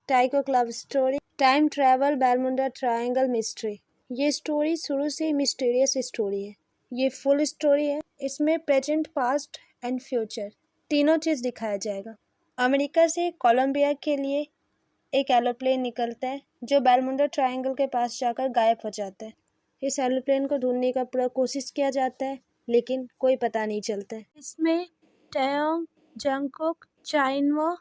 टाइकोक love story, time travel, Bermuda triangle mystery. ये story शुरू से ही मिस्टीरियस स्टोरी है। ये फुल स्टोरी है। इसमें प्रेजेंट, पास्ट एंड फ्यूचर तीनों चीज़ दिखाया जाएगा। अमेरिका से कोलंबिया के लिए एक एरोप्लेन निकलता है जो बैरमुंडा ट्रायंगल के पास जाकर गायब हो जाता है। इस एरोप्लेन को ढूंढने का पूरा कोशिश किया जाता है लेकिन कोई पता नहीं चलता है। इसमें टयोंग, जंगकुक, चाइनवो,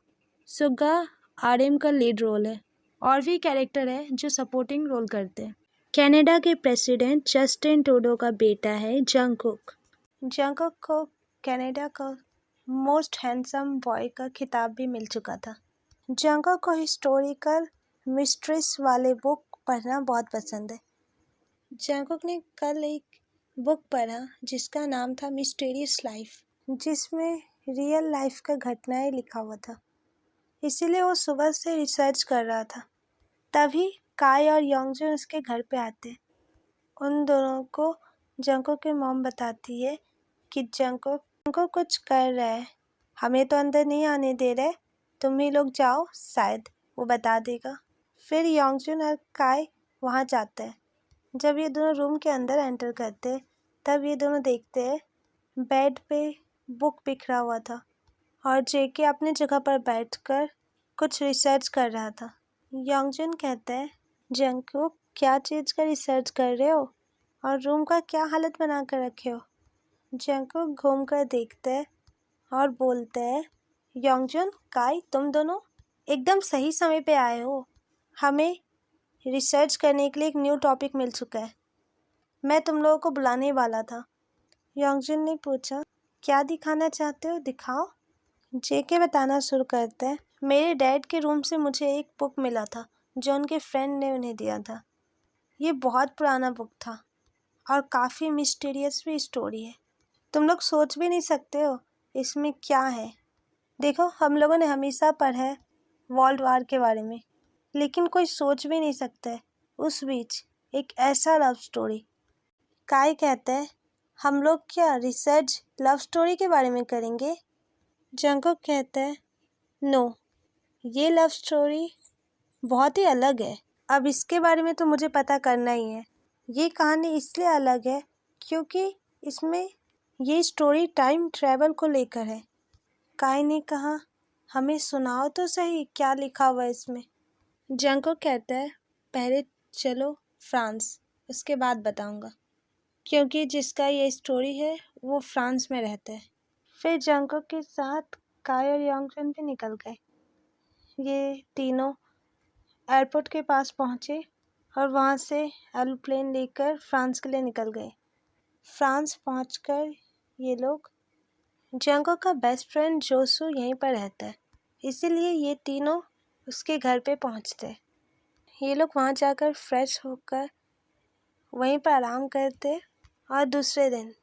सुगा, आरएम का लीड रोल है। और भी कैरेक्टर है जो सपोर्टिंग रोल करते हैं। कनाडा के प्रेसिडेंट जस्टिन ट्रूडो का बेटा है जंगकुक। जंगकुक को कनाडा का मोस्ट हैंडसम बॉय का खिताब भी मिल चुका था। जंगकुक को हिस्टोरिकल मिस्ट्रीज वाले बुक पढ़ना बहुत पसंद है। जंगकुक ने कल एक बुक पढ़ा जिसका नाम था मिस्टीरियस लाइफ, जिसमें रियल लाइफ का घटनाएं लिखा हुआ था। इसीलिए वो सुबह से रिसर्च कर रहा था। तभी काई और योंगजून उसके घर पे आते हैं। उन दोनों को जंगकुक की मॉम बताती है कि जंगकुक कुछ कर रहा है, हमें तो अंदर नहीं आने दे रहे, तुम ही लोग जाओ, शायद वो बता देगा। फिर योंगजून और काई वहाँ जाते हैं। जब ये दोनों रूम के अंदर एंटर करते हैं तब ये दोनों देखते हैं बेड पे बुक बिखरा हुआ था और जेके अपनी जगह पर बैठकर कुछ रिसर्च कर रहा था। योंगजून कहता है, जंगकुक क्या चीज़ का रिसर्च कर रहे हो और रूम का क्या हालत बना कर रखे हो? जंगकुक घूम कर देखते है और बोलते है, योंगजून, काई, तुम दोनों एकदम सही समय पे आए हो। हमें रिसर्च करने के लिए एक न्यू टॉपिक मिल चुका है। मैं तुम लोगों को बुलाने वाला था। योंगजून ने पूछा, क्या दिखाना चाहते हो, दिखाओ। जेके बताना शुरू करते हैं, मेरे डैड के रूम से मुझे एक बुक मिला था जो उनके फ्रेंड ने उन्हें दिया था। ये बहुत पुराना बुक था और काफ़ी मिस्टीरियस भी स्टोरी है। तुम लोग सोच भी नहीं सकते हो इसमें क्या है। देखो, हम लोगों ने हमेशा पढ़ा है वर्ल्ड वार के बारे में, लेकिन कोई सोच भी नहीं सकता है उस बीच एक ऐसा लव स्टोरी। काई कहते हैं, हम लोग क्या रिसर्च लव स्टोरी के बारे में करेंगे? जंगकुक कहते हैं, नो, ये लव स्टोरी बहुत ही अलग है। अब इसके बारे में तो मुझे पता करना ही है। ये कहानी इसलिए अलग है क्योंकि इसमें ये स्टोरी टाइम ट्रैवल को लेकर है। काई ने कहा, हमें सुनाओ तो सही क्या लिखा हुआ है इसमें। जंगकुक कहता है, पहले चलो फ्रांस, उसके बाद बताऊंगा, क्योंकि जिसका ये स्टोरी है वो फ्रांस में रहता है। फिर जंगकुक के साथ काई और योंगजून भी निकल गए। ये तीनों एयरपोर्ट के पास पहुँचे और वहाँ से एरोप्लेन लेकर फ्रांस के लिए निकल गए। फ्रांस पहुंचकर ये लोग, जंगकुक का बेस्ट फ्रेंड जोसू यहीं पर रहता है, इसीलिए ये तीनों उसके घर पे पहुंचते हैं। ये लोग वहाँ जाकर फ्रेश होकर वहीं पर आराम करते और दूसरे दिन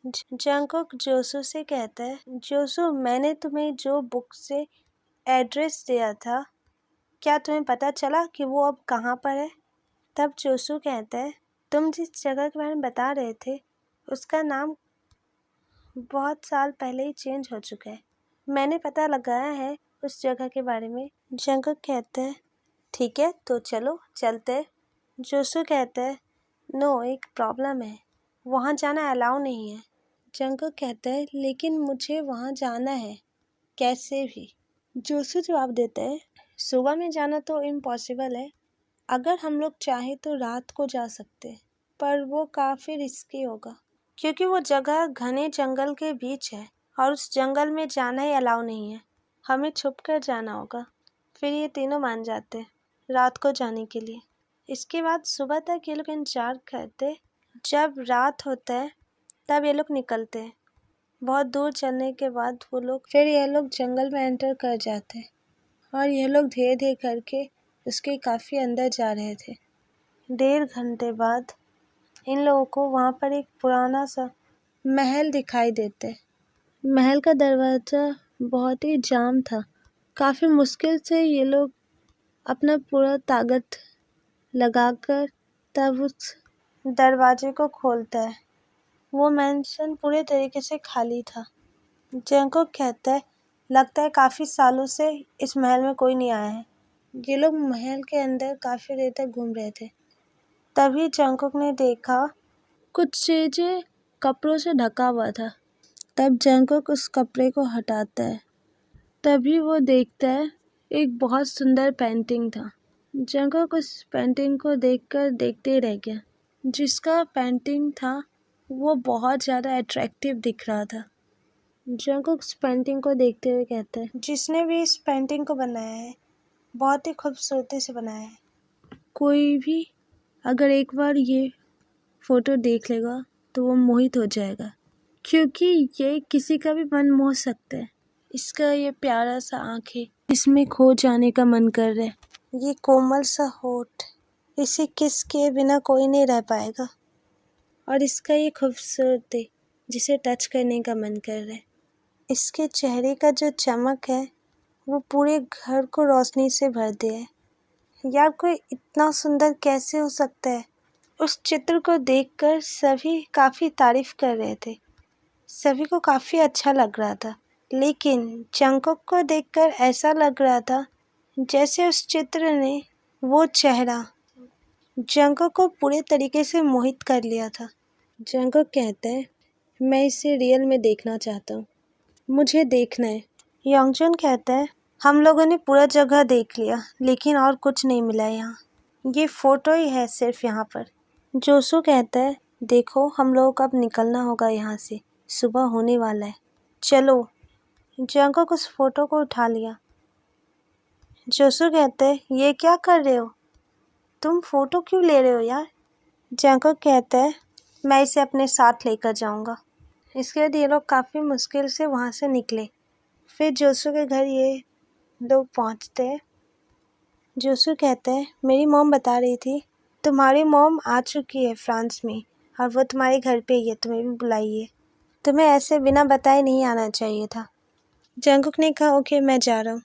जंगकुक जोसू से कहता है, जोसू, मैंने तुम्हें जो बुक से एड्रेस दिया था, क्या तुम्हें पता चला कि वो अब कहाँ पर है? तब जोसू कहता है, तुम जिस जगह के बारे में बता रहे थे उसका नाम बहुत साल पहले ही चेंज हो चुका है। मैंने पता लगाया है उस जगह के बारे में। जंगकुक कहता है, ठीक है तो चलो चलते। जोसू कहता है, नो, एक प्रॉब्लम है, वहाँ जाना अलाउ नहीं है। जंगकुक कहता है, लेकिन मुझे वहाँ जाना है, कैसे भी। जोसू जवाब देता है, सुबह में जाना तो इम्पॉसिबल है। अगर हम लोग चाहें तो रात को जा सकते हैं, पर वो काफ़ी रिस्की होगा क्योंकि वो जगह घने जंगल के बीच है और उस जंगल में जाना ही अलाउ नहीं है। हमें छुप कर जाना होगा। फिर ये तीनों मान जाते हैं रात को जाने के लिए। इसके बाद सुबह तक ये लोग इंतजार करते। जब रात होता है तब ये लोग निकलते हैं। बहुत दूर चलने के बाद फिर ये लोग जंगल में एंटर कर जाते हैं और ये लोग धीरे धीरे करके उसके काफ़ी अंदर जा रहे थे। 1.5 घंटे बाद इन लोगों को वहाँ पर एक पुराना सा महल दिखाई देते। महल का दरवाज़ा बहुत ही जाम था। काफ़ी मुश्किल से ये लोग अपना पूरा ताकत लगाकर तब उस दरवाजे को खोलता है। वो मैंशन पूरे तरीके से खाली था। जंगकुक कहता है, लगता है काफ़ी सालों से इस महल में कोई नहीं आया है। ये लोग महल के अंदर काफ़ी देर तक घूम रहे थे। तभी जंगकुक ने देखा कुछ चीज़ें कपड़ों से ढका हुआ था। तब जंगकुक उस कपड़े को हटाता है। तभी वो देखता है एक बहुत सुंदर पेंटिंग था। जंगकुक उस पेंटिंग को देखकर देखते ही रह गया। जिसका पेंटिंग था वो बहुत ज़्यादा अट्रैक्टिव दिख रहा था। जंगकुक उस पेंटिंग को देखते हुए कहता है, जिसने भी इस पेंटिंग को बनाया है बहुत ही खूबसूरती से बनाया है। कोई भी अगर एक बार ये फ़ोटो देख लेगा तो वो मोहित हो जाएगा, क्योंकि ये किसी का भी मन मोह सकता है। इसका ये प्यारा सा आँखें, इसमें खो जाने का मन कर रहा है। ये कोमल सा होठ, इसे किस के बिना कोई नहीं रह पाएगा। और इसका ये खूबसूरती, जिसे टच करने का मन कर रहा है। इसके चेहरे का जो चमक है वो पूरे घर को रोशनी से भर दिया है। यार कोई इतना सुंदर कैसे हो सकता है। उस चित्र को देखकर सभी काफ़ी तारीफ कर रहे थे। सभी को काफ़ी अच्छा लग रहा था, लेकिन जंगकुक को देखकर ऐसा लग रहा था जैसे उस चित्र ने वो चेहरा जंगकुक को पूरे तरीके से मोहित कर लिया था। जंगकुक कहता है, मैं इसे रियल में देखना चाहता हूँ, मुझे देखना है। योंगजून कहता है, हम लोगों ने पूरा जगह देख लिया लेकिन और कुछ नहीं मिला यहाँ। ये फ़ोटो ही है सिर्फ यहाँ पर। जोसू कहता है, देखो हम लोगों को अब निकलना होगा यहाँ से, सुबह होने वाला है, चलो। जंगकुक उस फ़ोटो को उठा लिया। जोसू कहते हैं, ये क्या कर रहे हो, तुम फ़ोटो क्यों ले रहे हो यार। जंगकुक कहता है, मैं इसे अपने साथ लेकर जाऊँगा। इसके बाद ये लोग काफ़ी मुश्किल से वहाँ से निकले। फिर जोसू के घर ये लोग पहुँचते हैं। जोसू कहते हैं, मेरी मॉम बता रही थी तुम्हारी मॉम आ चुकी है फ्रांस में और वो तुम्हारे घर पे ही है, तुम्हें भी बुलाइए। तुम्हें ऐसे बिना बताए नहीं आना चाहिए था। जंगकुक ने कहा, ओके मैं जा रहा हूँ।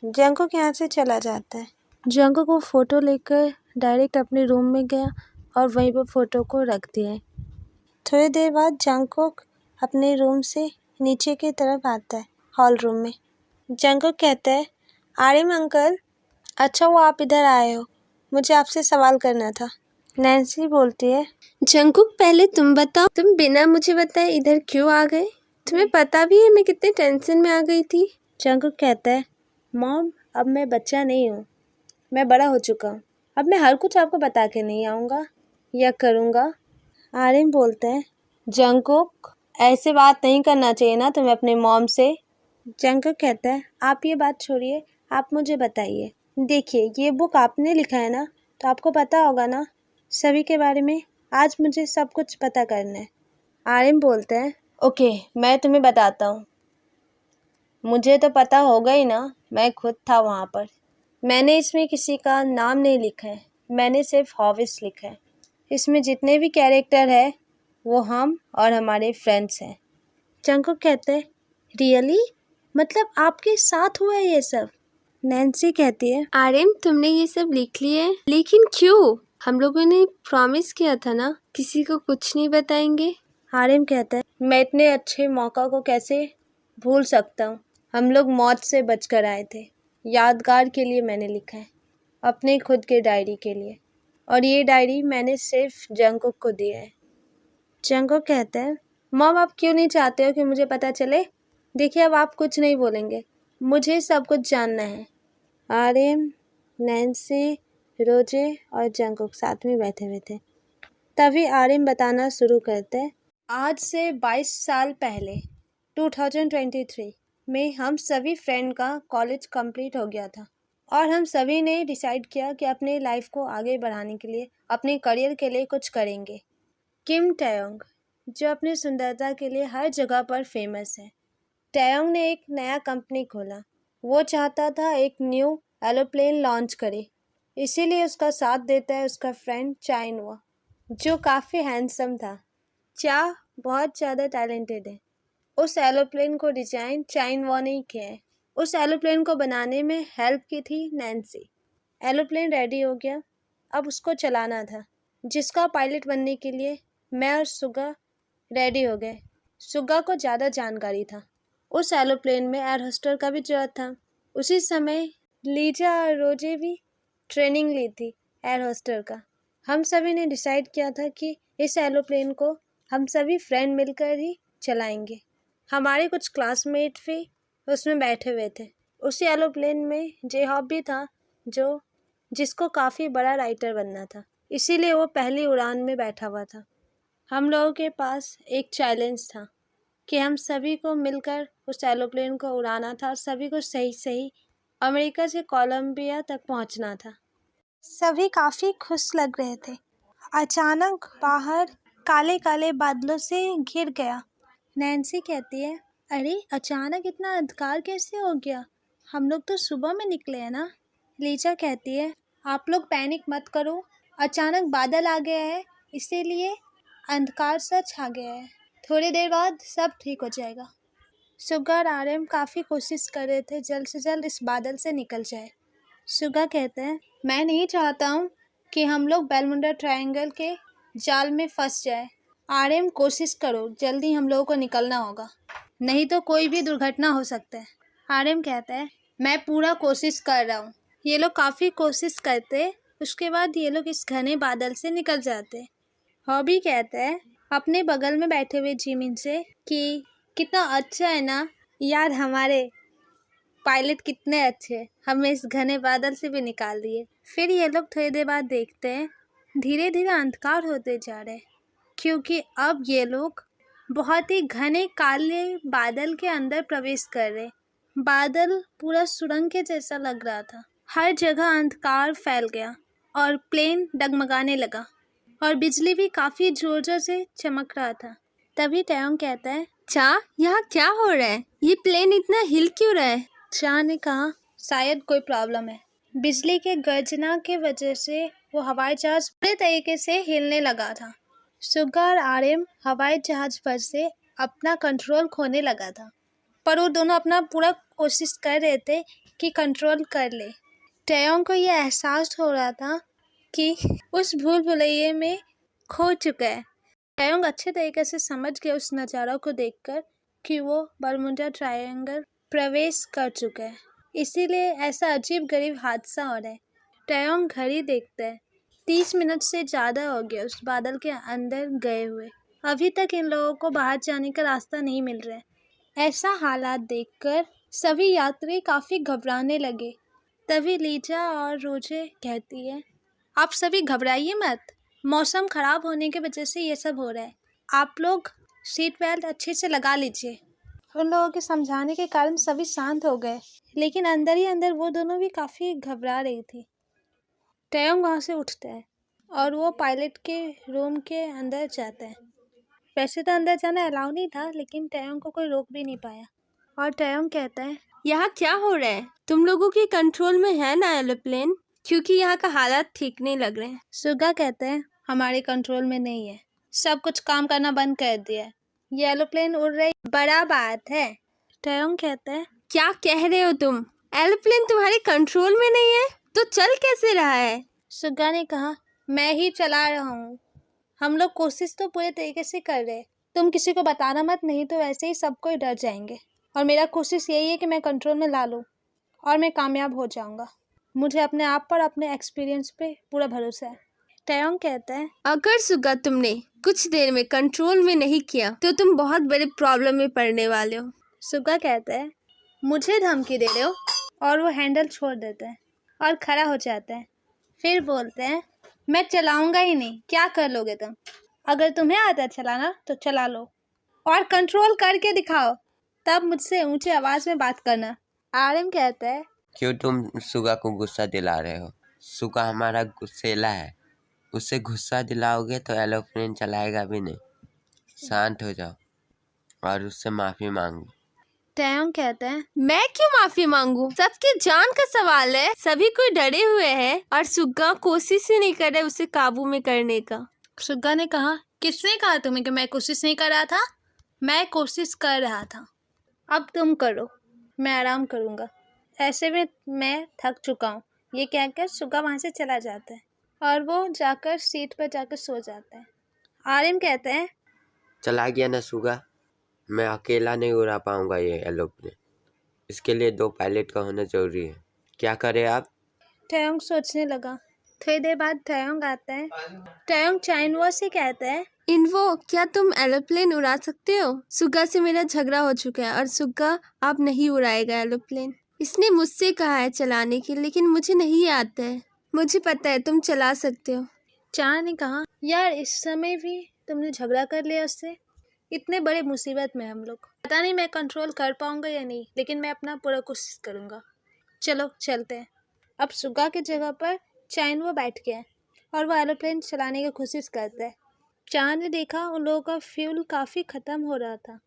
जंगकुक यहाँ से चला जाता है। जंगकुक वो फ़ोटो लेकर डायरेक्ट अपने रूम में गया और वहीं पर फ़ोटो को रख दिया। थोड़ी देर बाद जंगकुक अपने रूम से नीचे की तरफ आता है, हॉल रूम में। जंगकुक कहता है, आर्यन अंकल, अच्छा वो आप इधर आए हो, मुझे आपसे सवाल करना था। नैन्सी बोलती है, जंगकुक पहले तुम बताओ, तुम बिना मुझे बताए इधर क्यों आ गए। तुम्हें पता भी है मैं कितने टेंशन में आ गई थी। जंगकुक कहता है, मॉम अब मैं बच्चा नहीं हूँ, मैं बड़ा हो चुका हूँ, अब मैं हर कुछ आपको बता के नहीं आऊँगा या करूँगा। आर्यन बोलता है, जंगकुक ऐसे बात नहीं करना चाहिए ना तुम्हें अपने मॉम से। जंगकुक कहता है, आप ये बात छोड़िए, आप मुझे बताइए। देखिए ये बुक आपने लिखा है ना, तो आपको पता होगा ना सभी के बारे में। आज मुझे सब कुछ पता करना है। आर्यन बोलता है, ओके मैं तुम्हें बताता हूँ। मुझे तो पता होगा ही ना, मैं खुद था वहाँ पर। मैंने इसमें किसी का नाम नहीं लिखा है, मैंने सिर्फ हॉबिस लिखा है। इसमें जितने भी कैरेक्टर है वो हम और हमारे फ्रेंड्स हैं। जंगकुक कहते हैं, रियली, मतलब आपके साथ हुआ है ये सब। नैन्सी कहती है, आर्यन तुमने ये सब लिख लिए है, लेकिन क्यों, हम लोगों ने प्रॉमिस किया था ना किसी को कुछ नहीं बताएंगे। आर्यन कहता है, मैं इतने अच्छे मौका को कैसे भूल सकता हूँ। हम लोग मौत से बचकर आए थे, यादगार के लिए मैंने लिखा है, अपने खुद के डायरी के लिए। और ये डायरी मैंने सिर्फ जंगकुक को दिया है। जंगकुक कहता है, मॉम आप क्यों नहीं चाहते हो कि मुझे पता चले। देखिए अब आप कुछ नहीं बोलेंगे, मुझे सब कुछ जानना है। आर्यन, नैन्सी, रोजे और जंगकुक साथ में बैठे हुए थे। तभी आर्यन बताना शुरू करते हैं, आज से 22 साल पहले 2023 में हम सभी फ्रेंड का कॉलेज कंप्लीट हो गया था और हम सभी ने डिसाइड किया कि अपने लाइफ को आगे बढ़ाने के लिए, अपने करियर के लिए कुछ करेंगे। किम टयोंग, जो अपनी सुंदरता के लिए हर जगह पर फेमस है, टयोंग ने एक नया कंपनी खोला। वो चाहता था एक न्यू एरोप्लेन लॉन्च करे, इसीलिए उसका साथ देता है उसका फ्रेंड चाइनवा, जो काफ़ी हैंडसम था। चा बहुत ज़्यादा टैलेंटेड है। उस एरोप्लेन को डिजाइन चाइनवा ने ही किया है। उस एरोप्लेन को बनाने में हेल्प की थी नैन्सी। एरोप्लेन रेडी हो गया, अब उसको चलाना था, जिसका पायलट बनने के लिए मैं और सुगा रेडी हो गए। सुगा को ज़्यादा जानकारी था, उस एरोप्लेन में एयर होस्टर का भी जरूरत था। उसी समय लीजा और रोजे भी ट्रेनिंग ली थी एयर होस्टर का। हम सभी ने डिसाइड किया था कि इस एरोप्लेन को हम सभी फ्रेंड मिलकर ही चलाएंगे। हमारे कुछ क्लासमेट भी उसमें बैठे हुए थे। उसी एरोप्लेन में जेहॉब भी था जिसको काफ़ी बड़ा राइटर बनना था, इसीलिए वो पहली उड़ान में बैठा हुआ था। हम लोगों के पास एक चैलेंज था कि हम सभी को मिलकर उस एरोप्लेन को उड़ाना था और सभी को सही सही अमेरिका से कोलंबिया तक पहुंचना था। सभी काफ़ी खुश लग रहे थे। अचानक बाहर काले काले बादलों से घिर गया। नैन्सी कहती है, अरे अचानक इतना अंधकार कैसे हो गया? हम लोग तो सुबह में निकले हैं ना। लीजा कहती है, आप लोग पैनिक मत करो, अचानक बादल आ गया है, इसीलिए अंधकार सा छा गया है। थोड़ी देर बाद सब ठीक हो जाएगा। सुगा और आर्यन काफ़ी कोशिश कर रहे थे जल्द से जल्द इस बादल से निकल जाए। सुगा कहते हैं, मैं नहीं चाहता हूँ कि हम लोग बेलमुंडा ट्रायंगल के जाल में फंस जाए। आर्यन कोशिश करो, जल्दी हम लोगों को निकलना होगा, नहीं तो कोई भी दुर्घटना हो सकता है। आर्यन कहता है, मैं पूरा कोशिश कर रहा हूँ। ये लोग काफ़ी कोशिश करते, उसके बाद ये लोग इस घने बादल से निकल जाते। हॉबी कहता है अपने बगल में बैठे हुए जिमिन से कि कितना अच्छा है ना यार, हमारे पायलट कितने अच्छे, हमें इस घने बादल से भी निकाल दिए। फिर ये लोग थोड़ी देर बाद देखते हैं धीरे धीरे अंधकार होते जा रहे, क्योंकि अब ये लोग बहुत ही घने काले बादल के अंदर प्रवेश कर रहे। बादल पूरा सुरंग के जैसा लग रहा था। हर जगह अंधकार फैल गया और प्लेन डगमगाने लगा और बिजली भी काफ़ी जोर जोर से चमक रहा था। तभी टैयोंग कहता है, चा, यहाँ क्या हो रहा है? ये प्लेन इतना हिल क्यों रहा है? चा ने कहा, शायद कोई प्रॉब्लम है। बिजली के गर्जना के वजह से वो हवाई जहाज पूरे तरीके से हिलने लगा था। सुगा और आर्यन हवाई जहाज पर से अपना कंट्रोल खोने लगा था, पर वो दोनों अपना पूरा कोशिश कर रहे थे कि कंट्रोल कर ले। टैयोंग को यह एहसास हो रहा था कि उस भूल भुलैये में खो चुका है। टैयोंग अच्छे तरीके से समझ गया उस नज़ारा को देखकर कि वो बरमुडा ट्रायंगल प्रवेश कर चुका है, इसीलिए ऐसा अजीब गरीब हादसा हो रहा है। टैयोंग घड़ी देखता है, 30 मिनट से ज़्यादा हो गया उस बादल के अंदर गए हुए। अभी तक इन लोगों को बाहर जाने का रास्ता नहीं मिल रहा है। ऐसा हालात देखकर सभी यात्री काफ़ी घबराने लगे। तभी लीजा और रोजे कहती है, आप सभी घबराइए मत, मौसम ख़राब होने की वजह से ये सब हो रहा है। आप लोग सीट बेल्ट अच्छे से लगा लीजिए। उन लोगों के समझाने के कारण सभी शांत हो गए, लेकिन अंदर ही अंदर वो दोनों भी काफ़ी घबरा रही थी। टैयोंग वहाँ से उठता है और वो पायलट के रूम के अंदर जाता है। वैसे तो अंदर जाना अलाउ नहीं था, लेकिन टैयोंग को कोई रोक भी नहीं पाया। और टैयोंग कहता है, यहाँ क्या हो रहा है? तुम लोगों के कंट्रोल में है ना एरोप्लेन? क्योंकि यहाँ का हालात ठीक नहीं लग रहे हैं। सुगा कहते हैं, हमारे कंट्रोल में नहीं है, सब कुछ काम करना बंद कर दिया है, ये एरोप्लेन उड़ रही बड़ा बात है। टैयोंग कहता है, क्या कह रहे हो तुम? एरोप्लेन तुम्हारे कंट्रोल में नहीं है तो चल कैसे रहा है? सुगा ने कहा, मैं ही चला रहा हूँ, हम लोग कोशिश तो पूरे तरीके से कर रहे, तुम किसी को बताना मत, नहीं तो वैसे ही सब कोई डर जाएंगे। और मेरा कोशिश यही है कि मैं कंट्रोल में ला लूँ और मैं कामयाब हो जाऊँगा। मुझे अपने आप पर, अपने एक्सपीरियंस पे पूरा भरोसा है। टैयोंग कहता है, अगर सुगा तुमने कुछ देर में कंट्रोल में नहीं किया तो तुम बहुत बड़े प्रॉब्लम में पड़ने वाले हो। सुगा कहता है, मुझे धमकी दे रहे हो? और वो हैंडल छोड़ देता है और खड़ा हो जाता है। फिर बोलते हैं, मैं चलाऊंगा ही नहीं, क्या कर लोगे तुम? अगर तुम्हें आता है चलाना तो चला लो और कंट्रोल करके दिखाओ, तब मुझसे ऊंचे आवाज़ में बात करना। आर्यन कहता है, क्यों तुम सुगा को गुस्सा दिला रहे हो? सुगा हमारा गुस्सेला है, उससे गुस्सा दिलाओगे तो एरोप्लेन चलाएगा भी नहीं। शांत हो जाओ और उससे माफ़ी मांगो। टैयोंग कहता है, मैं क्यों माफी मांगू? सबकी जान का सवाल है, सभी कोई डरे हुए हैं और सुगा कोशिश ही नहीं कर रहे उसे काबू में करने का। सुगा ने कहा, किसने कहा तुम्हें कि मैं कोशिश नहीं कर रहा था? मैं कोशिश कर रहा था, अब तुम करो, मैं आराम करूँगा, ऐसे में मैं थक चुका हूँ। ये कहकर सुगा वहाँ से चला जाता है और वो जाकर सीट पर जाकर सो जाता है। आर्यन कहते हैं, चला गया ना सुगा, मैं अकेला नहीं उड़ा पाऊंगा ये एरोप्लेन, इसके लिए 2 पायलट का होना जरूरी है। क्या करें आप? टयोंग सोचने लगा। थोड़ी देर बाद टयोंग आता है। टयोंग चाइनवो से कहता है, इन्वो, क्या तुम एरोप्लेन उड़ा सकते हो? सुगा से मेरा झगड़ा हो चुका है और सुगा अब नहीं उड़ाएगा एरोप्लेन। इसने मुझसे कहा है चलाने के, लेकिन मुझे नहीं आता है। मुझे पता है तुम चला सकते हो। चान ने कहा, यार इस समय भी तुमने झगड़ा कर लिया उससे। इतने बड़े मुसीबत में हम लोग। पता नहीं मैं कंट्रोल कर पाऊंगा या नहीं, लेकिन मैं अपना पूरा कोशिश करूंगा। चलो चलते हैं। अब सुगा की जगह पर चाइनवो बैठ गया है और वो एरोप्लेन चलाने की कोशिश करता है। चांद ने देखा उन लोगों का फ्यूल काफ़ी ख़त्म हो रहा था।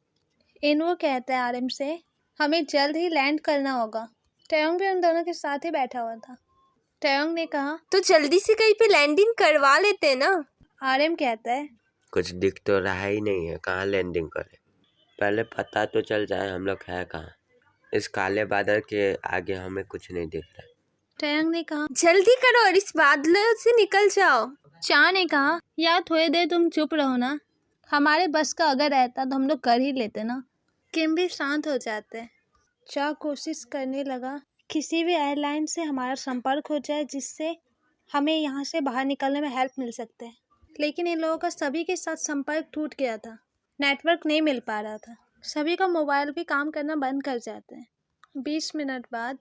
इनवो कहता है आरएम से, हमें जल्द ही लैंड करना होगा। टयोंग भी उन दोनों के साथ ही बैठा हुआ था। टयोंग ने कहा, तो जल्दी से कहीं पे लैंडिंग करवा लेते हैं ना। आरएम कहता है, कुछ दिख तो रहा ही नहीं है, कहाँ लैंडिंग करें? पहले पता तो चल जाए हम लोग है कहाँ। इस काले बादल के आगे हमें कुछ नहीं दिख रहा। टयोंग ने कहा। जल्दी करो और इस बादलों से निकल जाओ। चान ने कहा, यार थोड़ी देर तुम चुप रहो ना। हमारे बस का अगर रहता तो हम लोग कर ही लेते ना। किम भी शांत हो जाते। चा कोशिश करने लगा किसी भी एयरलाइन से हमारा संपर्क हो जाए जिससे हमें यहाँ से बाहर निकलने में हेल्प मिल सकते हैं। लेकिन इन लोगों का सभी के साथ संपर्क टूट गया था। नेटवर्क नहीं मिल पा रहा था। सभी का मोबाइल भी काम करना बंद कर जाते हैं। 20 मिनट बाद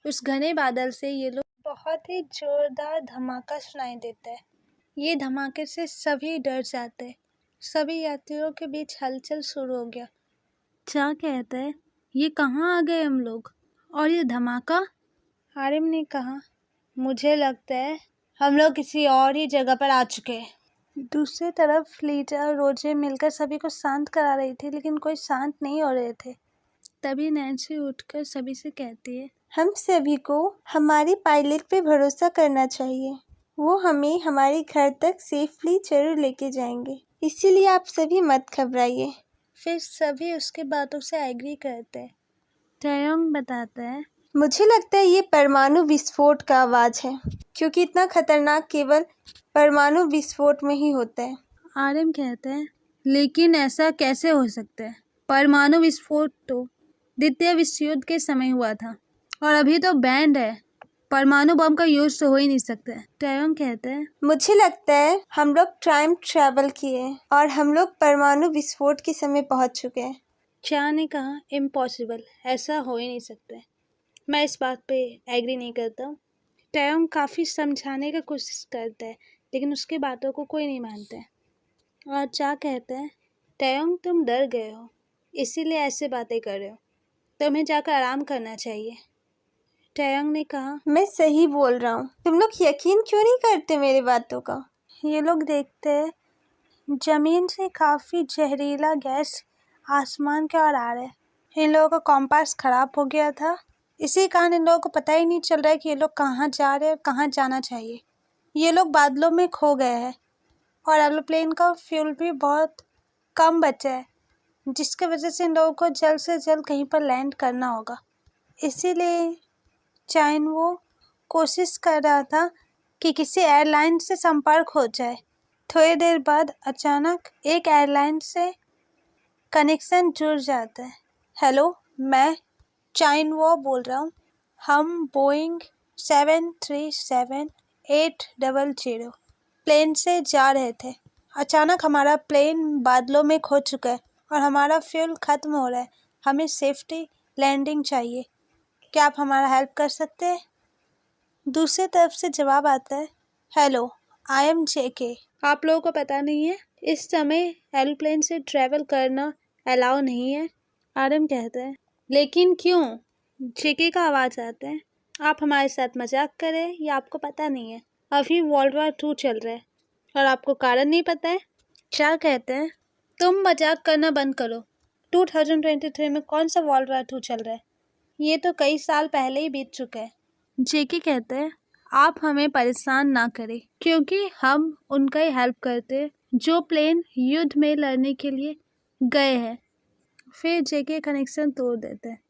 उस घने बादल से ये लोग बहुत ही जोरदार धमाका सुनाई देता है। ये धमाके से सभी डर जाते हैं। सभी यात्रियों के बीच हलचल शुरू हो गया। चा कहता है, ये कहाँ आ गए हम लोग? और ये धमाका? आरिम ने कहा, मुझे लगता है हम लोग किसी और ही जगह पर आ चुके हैं। दूसरी तरफ लीजा और रोजे मिलकर सभी को शांत करा रही थी, लेकिन कोई शांत नहीं हो रहे थे। तभी नैन्सी उठकर सभी से कहती है, हम सभी को हमारी पायलट पे भरोसा करना चाहिए। वो हमें हमारे घर तक सेफली जरूर लेके जाएंगे, इसीलिए आप सभी मत घबराइए। फिर सभी उसके बातों से एग्री करते हैं। टयोंग बताता है, मुझे लगता है ये परमाणु विस्फोट का आवाज है, क्योंकि इतना खतरनाक केवल परमाणु विस्फोट में ही होता है। आरएम कहते हैं, लेकिन ऐसा कैसे हो सकता है? परमाणु विस्फोट तो द्वितीय विश्व युद्ध के समय हुआ था और अभी तो बैंड है। परमाणु बम का यूज तो हो ही नहीं सकता है। टयोंग कहते हैं, मुझे लगता है हम लोग टाइम ट्रैवल किए और हम लोग परमाणु विस्फोट के समय पहुंच चुके हैं। चा ने कहा, इम्पॉसिबल, ऐसा हो ही नहीं सकता है। मैं इस बात पे एग्री नहीं करता हूँ। टयोंग काफ़ी समझाने की कोशिश करता है, लेकिन उसकी बातों को कोई नहीं मानता है। और चा कहते हैं, टयोंग तुम डर गए हो, इसीलिए ऐसे बातें कर रहे हो। तुम्हें जाकर आराम करना चाहिए। टयोंग ने कहा, मैं सही बोल रहा हूँ, तुम लोग यकीन क्यों नहीं करते मेरी बातों का? ये लोग देखते हैं जमीन से काफ़ी जहरीला गैस आसमान की ओर आ रहा है। इन लोगों का कॉम्पास खराब हो गया था, इसी कारण इन लोगों को पता ही नहीं चल रहा है कि ये लोग कहाँ जा रहे हैं और कहाँ जाना चाहिए। ये लोग बादलों में खो गए हैं और एरोप्लेन का फ्यूल भी बहुत कम बचा है, जिसकी वजह से इन लोगों को जल्द से जल्द कहीं पर लैंड करना होगा। इसीलिए चाइनवो कोशिश कर रहा था कि किसी एयरलाइन से संपर्क हो जाए। थोड़ी देर बाद अचानक एक एयरलाइन से कनेक्शन जुड़ जाता है। हेलो, मैं चाइनवो बोल रहा हूँ। हम बोइंग 737-800 प्लेन से जा रहे थे। अचानक हमारा प्लेन बादलों में खो चुका है और हमारा फ्यूल ख़त्म हो रहा है। हमें सेफ्टी लैंडिंग चाहिए। क्या आप हमारा हेल्प कर सकते हैं? दूसरी तरफ से जवाब आता है, हेलो, आई एम जेके। आप लोगों को पता नहीं है, इस समय एरोप्लेन से ट्रैवल करना अलाउ नहीं है। आरएम कहता है, लेकिन क्यों? जेके का आवाज़ आता है, आप हमारे साथ मजाक करें या आपको पता नहीं है? अभी वर्ल्ड वॉर 2 चल रहा है और आपको कारण नहीं पता है? क्या कहते हैं, तुम मजाक करना बंद करो। 2023 में कौन सा वर्ल्ड वॉर 2 चल रहा है? ये तो कई साल पहले ही बीत चुका है। जेके कहते हैं, आप हमें परेशान ना करें, क्योंकि हम उनका ही हेल्प करते हैं जो प्लेन युद्ध में लड़ने के लिए गए हैं। फिर जेके कनेक्शन तोड़ देते हैं।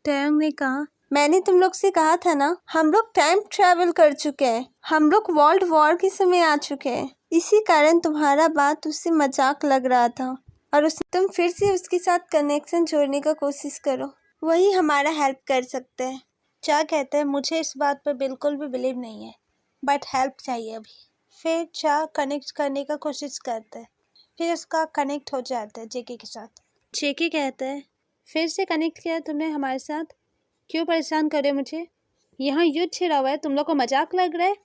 टयोंग ने कहा, मैंने तुम लोग से कहा था ना, हम लोग टाइम ट्रैवल कर चुके हैं। हम लोग वर्ल्ड वॉर के समय आ चुके हैं। इसी कारण तुम्हारा बात उससे मजाक लग रहा था और तुम फिर से उसके साथ कनेक्शन जोड़ने का कोशिश करो, वही हमारा हेल्प कर सकते हैं। चा कहते हैं मुझे इस बात पर बिल्कुल भी बिलीव नहीं है, बट हेल्प चाहिए अभी। फिर चा कनेक्ट करने का कोशिश करता है, फिर उसका कनेक्ट हो जाता है जेके के साथ। जेके कहता है फिर से कनेक्ट किया तुमने हमारे साथ, क्यों परेशान कर रहे हो मुझे? यहाँ युद्ध छिड़ा हुआ है, तुम लोग को मजाक लग रहा है?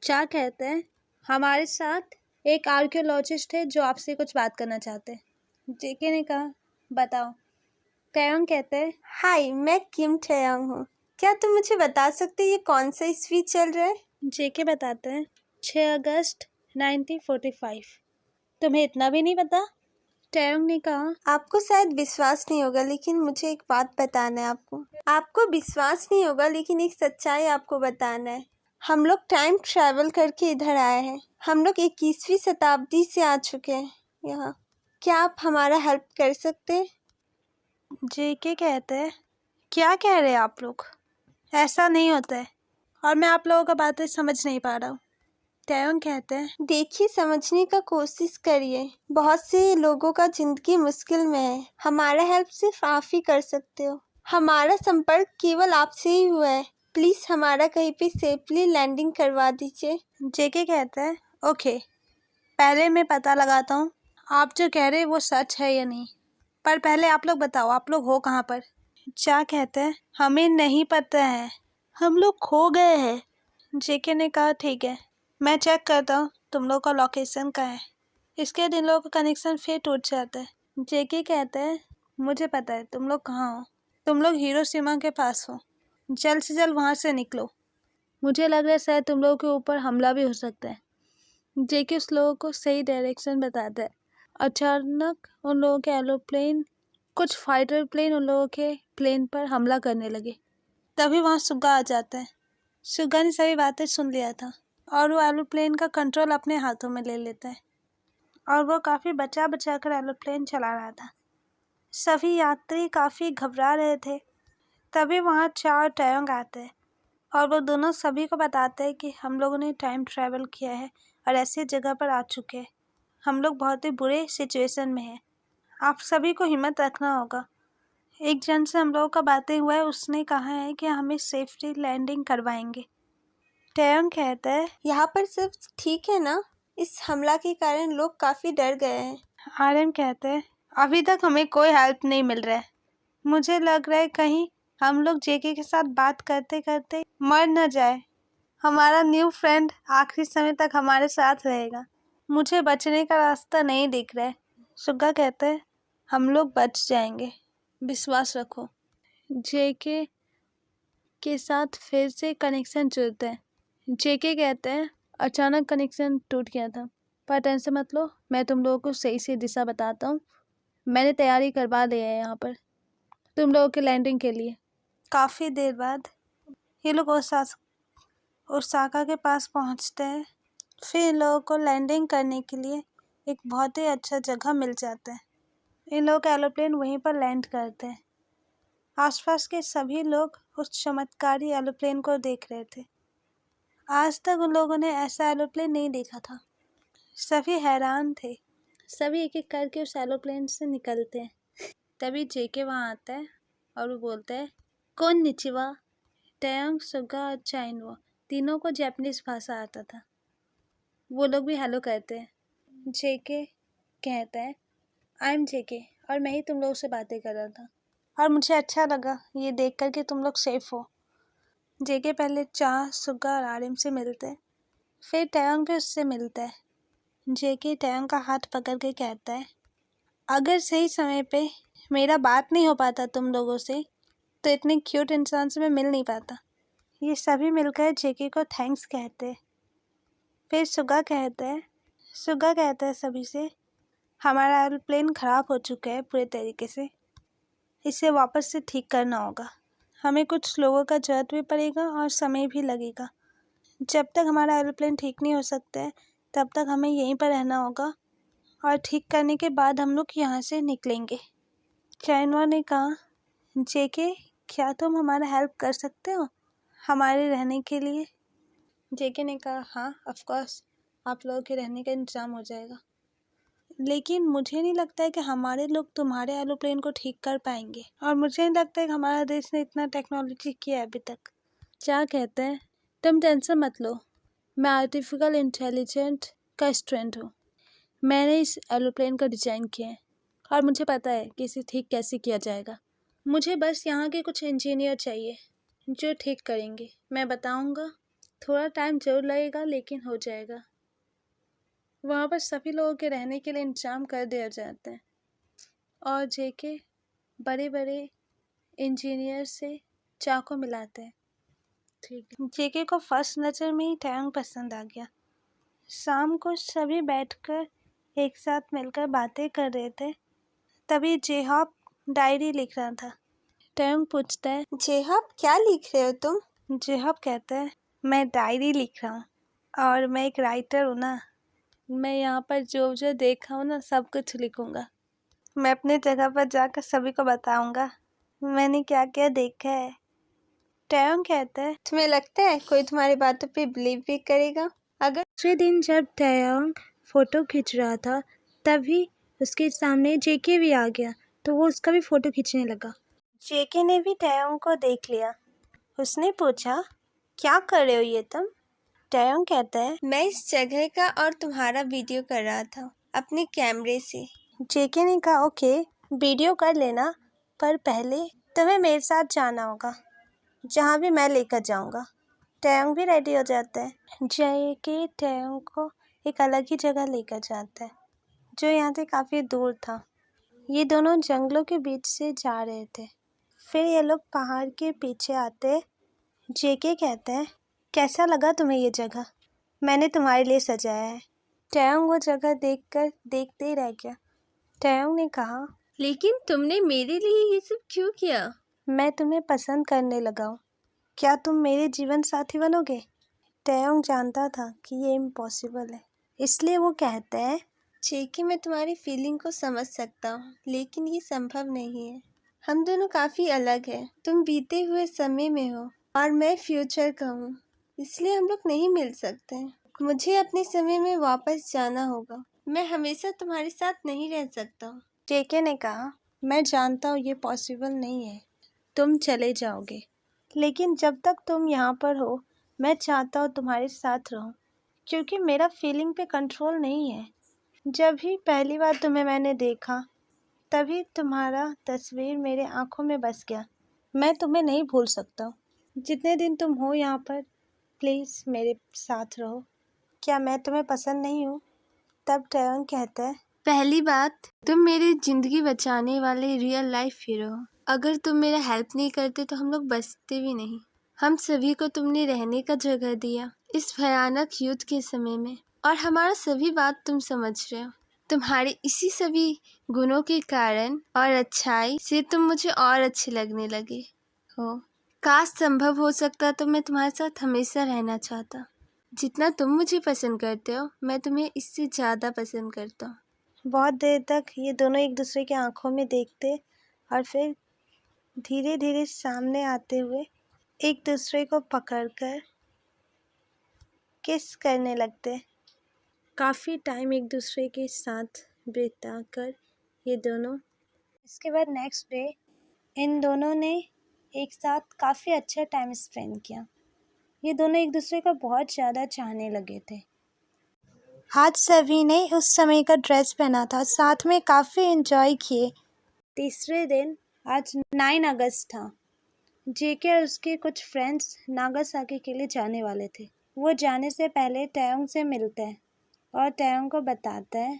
चा कहते हैं हमारे साथ एक आर्कियोलॉजिस्ट है जो आपसे कुछ बात करना चाहते हैं। जेके ने कहा बताओ। टैयोंग कहते हैं हाय, मैं किम टैयोंग हूँ। क्या तुम मुझे बता सकते ये कौन सा ईस्वी चल रहा है? जेके बताते हैं 6 अगस्त 1945। तुम्हें इतना भी नहीं पता? टैयोंग ने कहा आपको शायद विश्वास नहीं होगा, लेकिन मुझे एक बात बताना है आपको। आपको विश्वास नहीं होगा, लेकिन एक सच्चाई आपको बताना है। हम लोग टाइम ट्रैवल करके इधर आए हैं। हम लोग 21वीं शताब्दी से आ चुके हैं यहाँ। क्या आप हमारा हेल्प कर सकते हैं? जेके कहते हैं क्या कह रहे हैं आप लोग? ऐसा नहीं होता है और मैं आप लोगों का बातें समझ नहीं पा रहा हूँ। टैयोंग कहते हैं देखिए, समझने का कोशिश करिए। बहुत से लोगों का जिंदगी मुश्किल में है। हमारा हेल्प सिर्फ आप ही कर सकते हो। हमारा संपर्क केवल आपसे ही हुआ है। प्लीज हमारा कहीं पे सेफली लैंडिंग करवा दीजिए। जेके कहता है ओके, पहले मैं पता लगाता हूँ आप जो कह रहे हैं वो सच है या नहीं, पर पहले आप लोग बताओ आप लोग हो कहाँ पर? चा कहते हैं हमें नहीं पता है, हम लोग खो गए हैं। जेके ने कहा ठीक है, मैं चेक करता हूँ तुम लोग का लोकेशन कहाँ है। इसके बाद इन लोगों का कनेक्शन फिर टूट जाता है। जेके कहते हैं मुझे पता है तुम लोग कहाँ हो, तुम लोग हिरोशिमा के पास हो, जल्द से जल्द वहाँ से निकलो। मुझे लग रहा है शायद तुम लोगों के ऊपर हमला भी हो सकता है। जेके उस लोगों को सही डायरेक्शन बताता है। अचानक उन लोगों के एरोप्लेन, कुछ फाइटर प्लेन उन लोगों के प्लेन पर हमला करने लगे। तभी वहाँ सुग्गा आ जाता है। सुग्गा ने सभी बातें सुन लिया था और वो एरोप्लेन का कंट्रोल अपने हाथों में ले लेता है और वो काफ़ी बचा बचा कर एरोप्लेन चला रहा था। सभी यात्री काफ़ी घबरा रहे थे। तभी वहाँ चा और टैयोंग आते हैं और वो दोनों सभी को बताते हैं कि हम लोगों ने टाइम ट्रैवल किया है और ऐसी जगह पर आ चुके हैं। हम लोग बहुत ही बुरे सिचुएशन में हैं, आप सभी को हिम्मत रखना होगा। एक जन से हम लोगों का बातें हुआ है, उसने कहा है कि हमें सेफ्टी लैंडिंग करवाएंगे। टैयोंग कहता है यहाँ पर सब ठीक है ना? इस हमला के कारण लोग काफी डर गए हैं। आरएम कहते हैं अभी तक हमें कोई हेल्प नहीं मिल रहा है। मुझे लग रहा है कहीं हम लोग जेके के साथ बात करते करते मर न जाए। हमारा न्यू फ्रेंड आखिरी समय तक हमारे साथ रहेगा। मुझे बचने का रास्ता नहीं दिख रहा है। सुग्गा कहते हैं हम लोग बच जाएंगे, विश्वास रखो। जेके के साथ फिर से कनेक्शन जुड़ते हैं। जेके कहते हैं अचानक कनेक्शन टूट गया था, पर टेंशन मत लो, मैं तुम लोगों को सही से दिशा बताता हूँ। मैंने तैयारी करवा ली है यहाँ पर तुम लोगों के लैंडिंग के लिए। काफ़ी देर बाद ये लोग ओसाका के पास पहुँचते हैं। फिर इन लोगों को लैंडिंग करने के लिए एक बहुत ही अच्छा जगह मिल जाता है। इन लोगों का एरोप्लेन वहीं पर लैंड करते हैं। आसपास के सभी लोग उस चमत्कारी एरोप्लेन को देख रहे थे। आज तक उन लोगों ने ऐसा एरोप्लेन नहीं देखा था। सभी हैरान थे। सभी एक एक करके उस एरोप्लेन से निकलते हैं। तभी जेके वहाँ आता है और वो बोलता है कौन निचिवा। टैयोंग, सुग्गा और चाइनवो तीनों को जापानीज भाषा आता था। वो लोग भी हेलो कहते हैं। जेके कहता है आई एम जेके और मैं ही तुम लोगों से बातें कर रहा था और मुझे अच्छा लगा ये देख कर कि तुम लोग सेफ हो। जेके पहले चा, सुग्गा और आरिम से मिलते हैं, फिर टैयोंग भी उससे मिलता है। जेके टैयोंग का हाथ पकड़ के कहता है अगर सही समय पे मेरा बात नहीं हो पाता तुम लोगों से तो इतने क्यूट इंसान से मैं मिल नहीं पाता। ये सभी मिलकर जेके को थैंक्स कहते हैं। फिर सुग्गा कहता है सभी से हमारा एरोप्लेन ख़राब हो चुका है पूरे तरीके से, इसे वापस से ठीक करना होगा। हमें कुछ लोगों का ज़रूरत भी पड़ेगा और समय भी लगेगा। जब तक हमारा एरोप्लेन ठीक नहीं हो सकता है तब तक हमें यहीं पर रहना होगा और ठीक करने के बाद हम लोग यहाँ से निकलेंगे। चाइनवा ने कहा जेके क्या तुम हमारा हेल्प कर सकते हो हमारे रहने के लिए? जेके ने कहा हाँ ऑफ कोर्स, आप लोगों के रहने का इंतज़ाम हो जाएगा, लेकिन मुझे नहीं लगता है कि हमारे लोग तुम्हारे एरोप्लेन को ठीक कर पाएंगे और मुझे नहीं लगता है कि हमारा देश ने इतना टेक्नोलॉजी किया है अभी तक। क्या कहते हैं, तुम टेंशन मत लो, मैं आर्टिफिशियल इंटेलिजेंट का स्टूडेंट हूँ। मैंने इस एरोप्लेन का डिज़ाइन किया है और मुझे पता है कि इसे ठीक कैसे किया जाएगा। मुझे बस यहाँ के कुछ इंजीनियर चाहिए जो ठीक करेंगे। मैं बताऊँगा, थोड़ा टाइम जरूर लगेगा लेकिन हो जाएगा। वहाँ पर सभी लोगों के रहने के लिए इंतजाम कर दिया जाता है और जेके बड़े बड़े इंजीनियर से चाकू मिलाते हैं। ठीक है। जेके को फर्स्ट नज़र में ही टैंग पसंद आ गया। शाम को सभी बैठकर एक साथ मिलकर बातें कर रहे थे। तभी जेहॉप डायरी लिख रहा था। टैंग पूछता है, जेहॉप क्या लिख रहे हो तुम? जेहॉप कहता है, मैं डायरी लिख रहा हूँ और मैं एक राइटर हूँ ना। मैं यहाँ पर जो जो देखा हूँ ना सब कुछ लिखूँगा। मैं अपने जगह पर जाकर सभी को बताऊँगा मैंने क्या क्या देखा है। टैंग कहता है, तुम्हें लगता है कोई तुम्हारी बातों पे बिलीव भी करेगा? अगर दूसरे दिन जब टैंग फोटो खींच रहा था तभी उसके सामने जेके भी आ गया तो वो उसका भी फोटो खींचने लगा। जेके ने भी टैंग को देख लिया। उसने पूछा, क्या कर रहे हो ये तुम? टैंग कहता है, मैं इस जगह का और तुम्हारा वीडियो कर रहा था अपने कैमरे से। जेके ने कहा, ओके वीडियो कर लेना, पर पहले तुम्हें मेरे साथ जाना होगा जहाँ भी मैं लेकर जाऊँगा। टैंग भी रेडी हो जाता है। जेके टैंग को एक अलग ही जगह लेकर जाता है जो यहाँ से काफ़ी दूर था। ये दोनों जंगलों के बीच से जा रहे थे। फिर ये लोग पहाड़ के पीछे आते। जेके कहते हैं, कैसा लगा तुम्हें ये जगह? मैंने तुम्हारे लिए सजाया है। टैंग वो जगह देखकर देखते ही रह गया। टैंग ने कहा, लेकिन तुमने मेरे लिए ये सब क्यों किया? मैं तुम्हें पसंद करने लगा हूँ। क्या तुम मेरे जीवन साथी बनोगे? टैंग जानता था कि ये इम्पॉसिबल है, इसलिए वो कहते हैं, जेके मैं तुम्हारी फीलिंग को समझ सकता हूँ लेकिन ये संभव नहीं है। हम दोनों काफ़ी अलग हैं। तुम बीते हुए समय में हो और मैं फ्यूचर का हूँ, इसलिए हम लोग नहीं मिल सकते। मुझे अपने समय में वापस जाना होगा। मैं हमेशा तुम्हारे साथ नहीं रह सकता। जेके ने कहा, मैं जानता हूँ ये पॉसिबल नहीं है, तुम चले जाओगे, लेकिन जब तक तुम यहाँ पर हो मैं चाहता हूँ तुम्हारे साथ रहूँ, क्योंकि मेरा फीलिंग पे कंट्रोल नहीं है। जब भी पहली बार तुम्हें मैंने देखा तभी तुम्हारा तस्वीर मेरे आँखों में बस गया। मैं तुम्हें नहीं भूल सकता हूँ। जितने दिन तुम हो यहाँ पर प्लीज़ मेरे साथ रहो। क्या मैं तुम्हें पसंद नहीं हूँ? तब टैंग कहता है, पहली बात, तुम मेरी जिंदगी बचाने वाले रियल लाइफ हीरो हो। अगर तुम मेरा हेल्प नहीं करते तो हम लोग बचते भी नहीं। हम सभी को तुमने रहने का जगह दिया इस भयानक युद्ध के समय में, और हमारा सभी बात तुम समझ रहे हो। तुम्हारे इसी सभी गुणों के कारण और अच्छाई से तुम मुझे और अच्छे लगने लगे हो। काश संभव हो सकता तो मैं तुम्हारे साथ हमेशा रहना चाहता। जितना तुम मुझे पसंद करते हो मैं तुम्हें इससे ज़्यादा पसंद करता हूँ। बहुत देर तक ये दोनों एक दूसरे की आंखों में देखते और फिर धीरे धीरे सामने आते हुए एक दूसरे को पकड़कर किस करने लगते। काफ़ी टाइम एक दूसरे के साथ बिताकर ये दोनों, इसके बाद नेक्स्ट डे इन दोनों ने एक साथ काफ़ी अच्छा टाइम स्पेंड किया। ये दोनों एक दूसरे को बहुत ज़्यादा चाहने लगे थे। आज सभी ने उस समय का ड्रेस पहना था, साथ में काफ़ी एंजॉय किए। तीसरे दिन आज 9 अगस्त था। जेके और उसके कुछ फ्रेंड्स नागासाकी के लिए जाने वाले थे। वो जाने से पहले टैयोंग से मिलते हैं और टैयोंग को बताते हैं।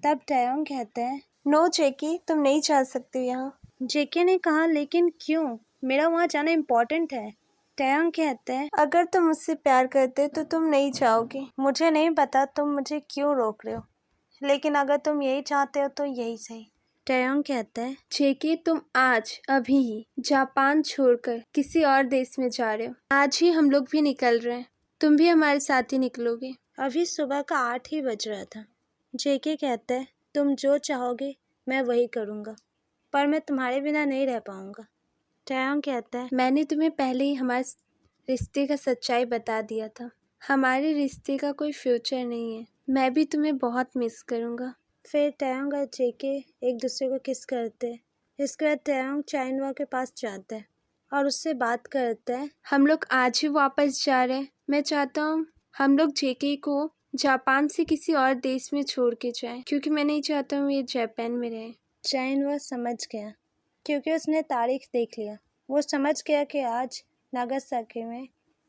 तब टैयोंग कहते हैं, नो जेके, तुम नहीं जा सकते यहाँ। जेके ने कहा, लेकिन क्यों? मेरा वहाँ जाना इम्पोर्टेंट है। टैयोंग कहते हैं, अगर तुम मुझसे प्यार करते तो तुम नहीं जाओगे। मुझे नहीं पता तुम मुझे क्यों रोक रहे हो, लेकिन अगर तुम यही चाहते हो तो यही सही। टैयोंग कहता है, जेके तुम आज अभी ही जापान छोड़कर किसी और देश में जा रहे हो। आज ही हम लोग भी निकल रहे हैं। तुम भी हमारे साथ ही निकलोगे। अभी सुबह का 8 ही बज रहा था। जेके कहता है, तुम जो चाहोगे मैं वही करूँगा, पर मैं तुम्हारे बिना नहीं रह पाऊँगा। टैयोंग कहता है, मैंने तुम्हें पहले ही हमारे रिश्ते का सच्चाई बता दिया था। हमारे रिश्ते का कोई फ्यूचर नहीं है। मैं भी तुम्हें बहुत मिस करूँगा। फिर टैयोंग और जेके एक दूसरे को किस करते हैं। इसके बाद टैयोंग चाइनवा के पास जाता है और उससे बात करते हैं। हम लोग आज ही वापस जा रहे हैं। मैं चाहता हूँ हम लोग जेके को जापान से किसी और देश में छोड़ के जाएं, क्योंकि मैं नहीं चाहता हूँ ये जापान में रहे। चाइनवा समझ गया क्योंकि उसने तारीख देख लिया। वो समझ गया कि आज नागासाकी में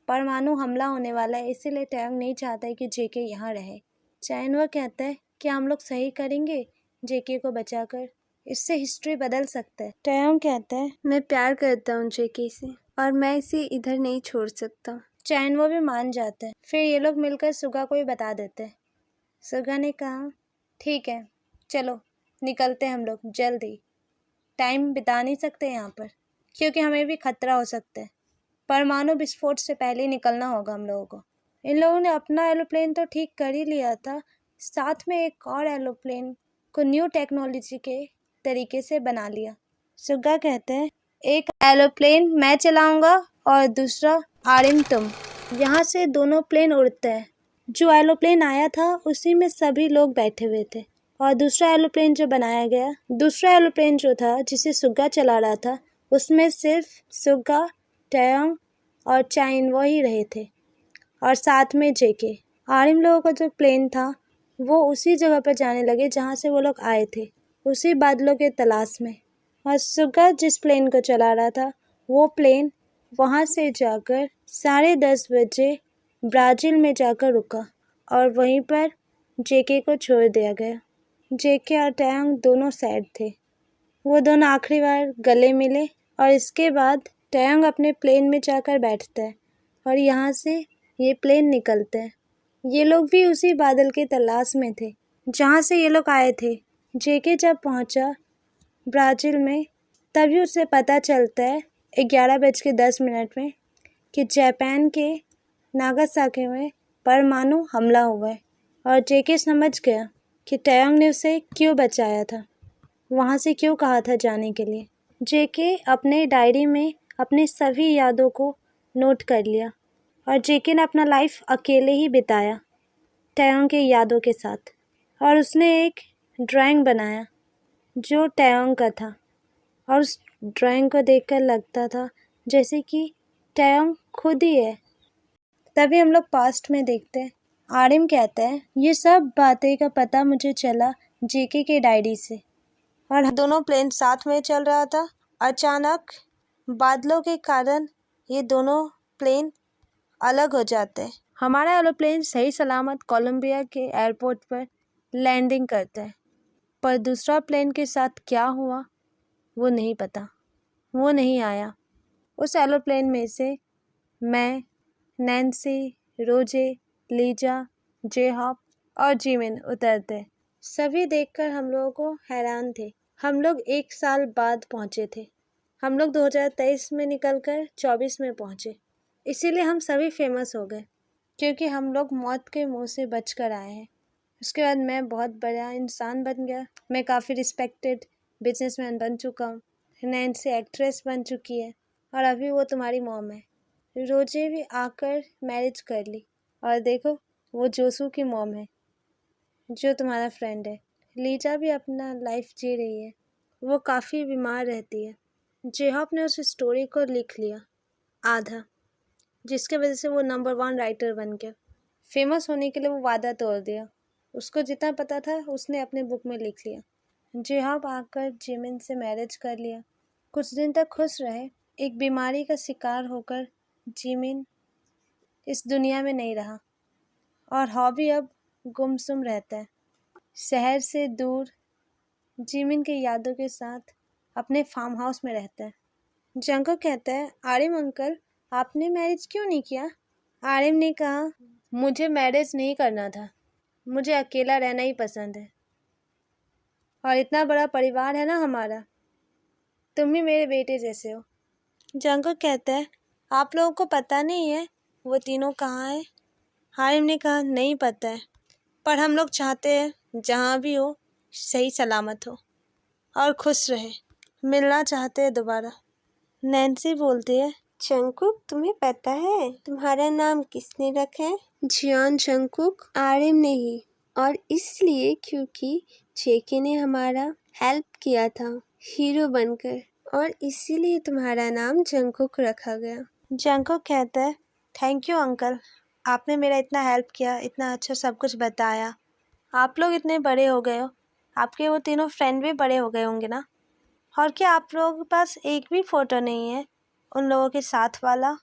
परमाणु हमला होने वाला है, इसीलिए टैंग नहीं चाहता है कि जेके यहाँ रहे। चाइनवा कहता है कि हम लोग सही करेंगे जेके को बचाकर, इससे हिस्ट्री बदल सकता है। टैंग कहता है मैं प्यार करता हूँ जेके से और मैं इसे इधर नहीं छोड़ सकता। चाइनवा भी मान जाता है। फिर ये लोग मिलकर सुगा को भी बता देते हैं। सुगा ने कहा ठीक है चलो निकलते हैं हम लोग जल्दी, टाइम बिता नहीं सकते यहाँ पर क्योंकि हमें भी खतरा हो सकता है। परमाणु विस्फोट से पहले ही निकलना होगा हम लोगों को। इन लोगों ने अपना एरोप्लेन तो ठीक कर ही लिया था, साथ में एक और एरोप्लेन को न्यू टेक्नोलॉजी के तरीके से बना लिया। सुगा कहते हैं एक एरोप्लेन मैं चलाऊंगा और दूसरा आरिम तुम। यहाँ से दोनों प्लेन उड़ते हैं। जो एरोप्लेन आया था उसी में सभी लोग बैठे हुए थे और दूसरा एरोप्लेन जो बनाया गया, दूसरा एरोप्लेन जो था जिसे सुगा चला रहा था, उसमें सिर्फ सुगा, टैंग और चाइनवा ही रहे थे और साथ में जेके। आरिम लोगों का जो प्लेन था वो उसी जगह पर जाने लगे जहाँ से वो लोग आए थे, उसी बादलों के तलाश में। और सुगा जिस प्लेन को चला रहा था वो प्लेन वहाँ से जाकर 10:30 बजे ब्राज़ील में जाकर रुका और वहीं पर जेके को छोड़ दिया गया। जेके और टैंग दोनों सैड थे। वो दोनों आखिरी बार गले मिले और इसके बाद टैंग अपने प्लेन में जाकर बैठता है और यहाँ से ये प्लेन निकलते हैं। ये लोग भी उसी बादल की तलाश में थे जहाँ से ये लोग आए थे। जेके जब पहुँचा ब्राज़ील में तभी उसे पता चलता है 11:10 में कि जापान के नागासाकी में परमाणु हमला हुआ है। और जेके समझ गया कि टैंग ने उसे क्यों बचाया था, वहाँ से क्यों कहा था जाने के लिए। जेके अपने डायरी में अपनी सभी यादों को नोट कर लिया और जेके ने अपना लाइफ अकेले ही बिताया टैंग के यादों के साथ। और उसने एक ड्राइंग बनाया जो टैंग का था और उस ड्राइंग को देखकर लगता था जैसे कि टैंग खुद ही है। तभी हम लोग पास्ट में देखते हैं। आरिम कहता है ये सब बातें का पता मुझे चला जेके के डायरी से और दोनों प्लेन साथ में चल रहा था। अचानक बादलों के कारण ये दोनों प्लेन अलग हो जाते हैं। हमारा एरोप्लेन सही सलामत कोलंबिया के एयरपोर्ट पर लैंडिंग करता है, पर दूसरा प्लेन के साथ क्या हुआ वो नहीं पता। वो नहीं आया। उस एरोप्लेन में से मैं, नैन्सी, रोजे, लीजा, जेहॉप और जिमिन उतरते। सभी देखकर हम लोगों को हैरान थे। हम लोग 1 साल बाद पहुँचे थे। हम लोग 2023 में निकलकर 24 में पहुँचे, इसीलिए हम सभी फेमस हो गए क्योंकि हम लोग मौत के मुंह से बच कर आए हैं। उसके बाद मैं बहुत बड़ा इंसान बन गया। मैं काफ़ी रिस्पेक्टेड बिजनेसमैन बन चुका हूँ। नैन्सी एक्ट्रेस बन चुकी है और अभी वो तुम्हारी मॉम है। रोजे भी आकर मैरिज कर ली और देखो वो जोसू की मॉम है जो तुम्हारा फ्रेंड है। लीजा भी अपना लाइफ जी रही है, वो काफ़ी बीमार रहती है। जेहॉप ने उस स्टोरी को लिख लिया आधा, जिसके वजह से वो नंबर 1 राइटर बन गया। फेमस होने के लिए वो वादा तोड़ दिया। उसको जितना पता था उसने अपने बुक में लिख लिया। जेहॉप आकर जिमिन से मैरिज कर लिया। कुछ दिन तक खुश रहे। एक बीमारी का शिकार होकर जिमिन इस दुनिया में नहीं रहा और हॉबी अब गुमसुम रहता है। शहर से दूर जिमिन की यादों के साथ अपने फार्म हाउस में रहता है। जंको कहता है आरिम अंकल आपने मैरिज क्यों नहीं किया? आरिम ने कहा मुझे मैरिज नहीं करना था, मुझे अकेला रहना ही पसंद है और इतना बड़ा परिवार है ना हमारा, तुम भी मेरे बेटे जैसे हो। जंको कहता है आप लोगों को पता नहीं है वो तीनों कहाँ हैं? आरिम ने कहा नहीं पता है, पर हम लोग चाहते हैं जहाँ भी हो सही सलामत हो और खुश रहे, मिलना चाहते हैं दोबारा। नैन्सी बोलती है जंकुक तुम्हें पता है तुम्हारा नाम किसने रखा है? जियान जंकुक, आरिम नहीं, और इसलिए क्योंकि जेके ने हमारा हेल्प किया था हीरो बनकर और इसीलिए तुम्हारा नाम जंगकुक रखा गया। जंगकुक कहता है, थैंक यू अंकल, आपने मेरा इतना हेल्प किया, इतना अच्छा सब कुछ बताया। आप लोग इतने बड़े हो गए हो, आपके वो तीनों फ्रेंड भी बड़े हो गए होंगे ना। और क्या आप लोगों के पास एक भी फ़ोटो नहीं है उन लोगों के साथ वाला?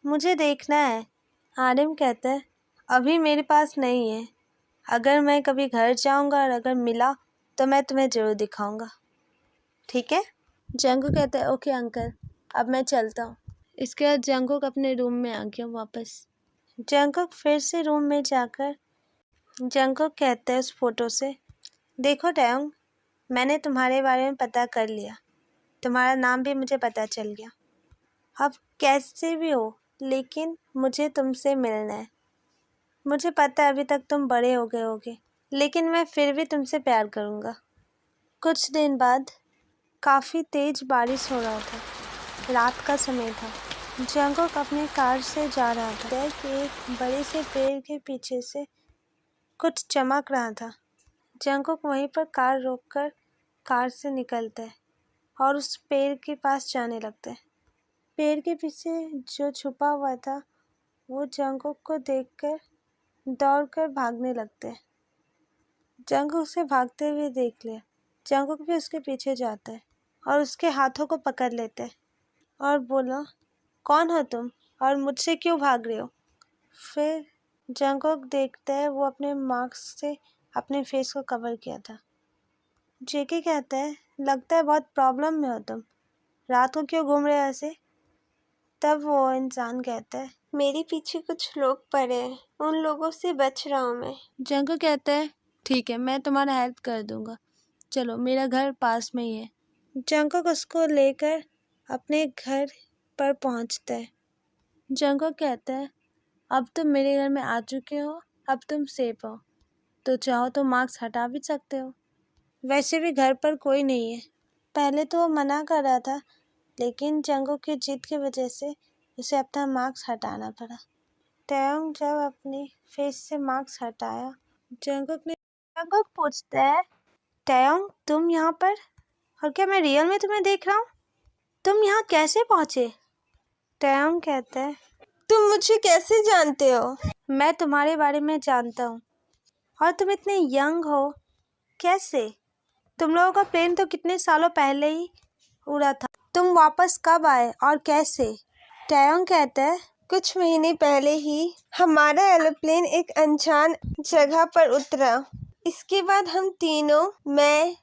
मुझे देखना है। आरिम कहता है, अभी मेरे पास नहीं है, अगर मैं कभी घर जाऊंगा और अगर मिला तो मैं तुम्हें ज़रूर दिखाऊंगा, ठीक है? जंगकुक कहता है, ओके अंकल, अब मैं चलता हूँ। इसके बाद जंगकुक अपने रूम में आ गया वापस। जंगकुक फिर से रूम में जाकर जंगकुक कहता है उस फोटो से, देखो टैयोंग, मैंने तुम्हारे बारे में पता कर लिया, तुम्हारा नाम भी मुझे पता चल गया। अब कैसे भी हो, लेकिन मुझे तुमसे मिलना है। मुझे पता है अभी तक तुम बड़े हो गए होगे, लेकिन मैं फिर भी तुमसे प्यार करूँगा। कुछ दिन बाद काफ़ी तेज़ बारिश हो रहा था, रात का समय था। जंगकुक अपने कार से जा रहा था कि एक बड़े से पेड़ के पीछे से कुछ चमक रहा था। जंगकुक वहीं पर कार रोककर कार से निकलता है और उस पेड़ के पास जाने लगता है। पेड़ के पीछे जो छुपा हुआ था वो जंगकुक को देखकर दौड़कर भागने लगता है। जंगकुक उसे भागते हुए देख लिया। जंगकुक भी उसके पीछे जाता है और उसके हाथों को पकड़ लेता है और बोला, कौन हो तुम और मुझसे क्यों भाग रहे हो? फिर जंगकुक देखता है वो अपने मास्क से अपने फेस को कवर किया था। जेके कहता है, लगता है बहुत प्रॉब्लम में हो तुम, रात को क्यों घूम रहे हो ऐसे? तब वो इंसान कहता है, मेरे पीछे कुछ लोग पड़े हैं, उन लोगों से बच रहा हूँ मैं। जंगकुक कहता है, ठीक है, मैं तुम्हारा हेल्प कर दूंगा, चलो मेरा घर पास में ही है। जंगकुक उसको लेकर अपने घर पर पहुंचता है। जंगकुक कहता है, अब तुम मेरे घर में आ चुके हो, अब तुम सेफ हो, तो चाहो तो मास्क हटा भी सकते हो। वैसे भी घर पर कोई नहीं है। पहले तो वो मना कर रहा था, लेकिन जंगकुक की जिद की वजह से उसे अपना मास्क हटाना पड़ा। टैयोंग जब अपने फेस से मास्क हटाया, जंगकुक पूछता है, टैयोंग तुम यहाँ पर, और क्या मैं रियल में तुम्हें देख रहा हूँ? तुम यहाँ कैसे पहुँचे? टैयोंग कहता है, तुम मुझे कैसे जानते हो? मैं तुम्हारे बारे में जानता हूँ, और तुम इतने यंग हो, कैसे? तुम लोगों का प्लेन तो कितने सालों पहले ही उड़ा था, तुम वापस कब आए और कैसे? टैयोंग कहता है, कुछ महीने पहले ही हमारा एरोप्लेन एक अनजान जगह पर उतरा। इसके बाद हम तीनों, मैं,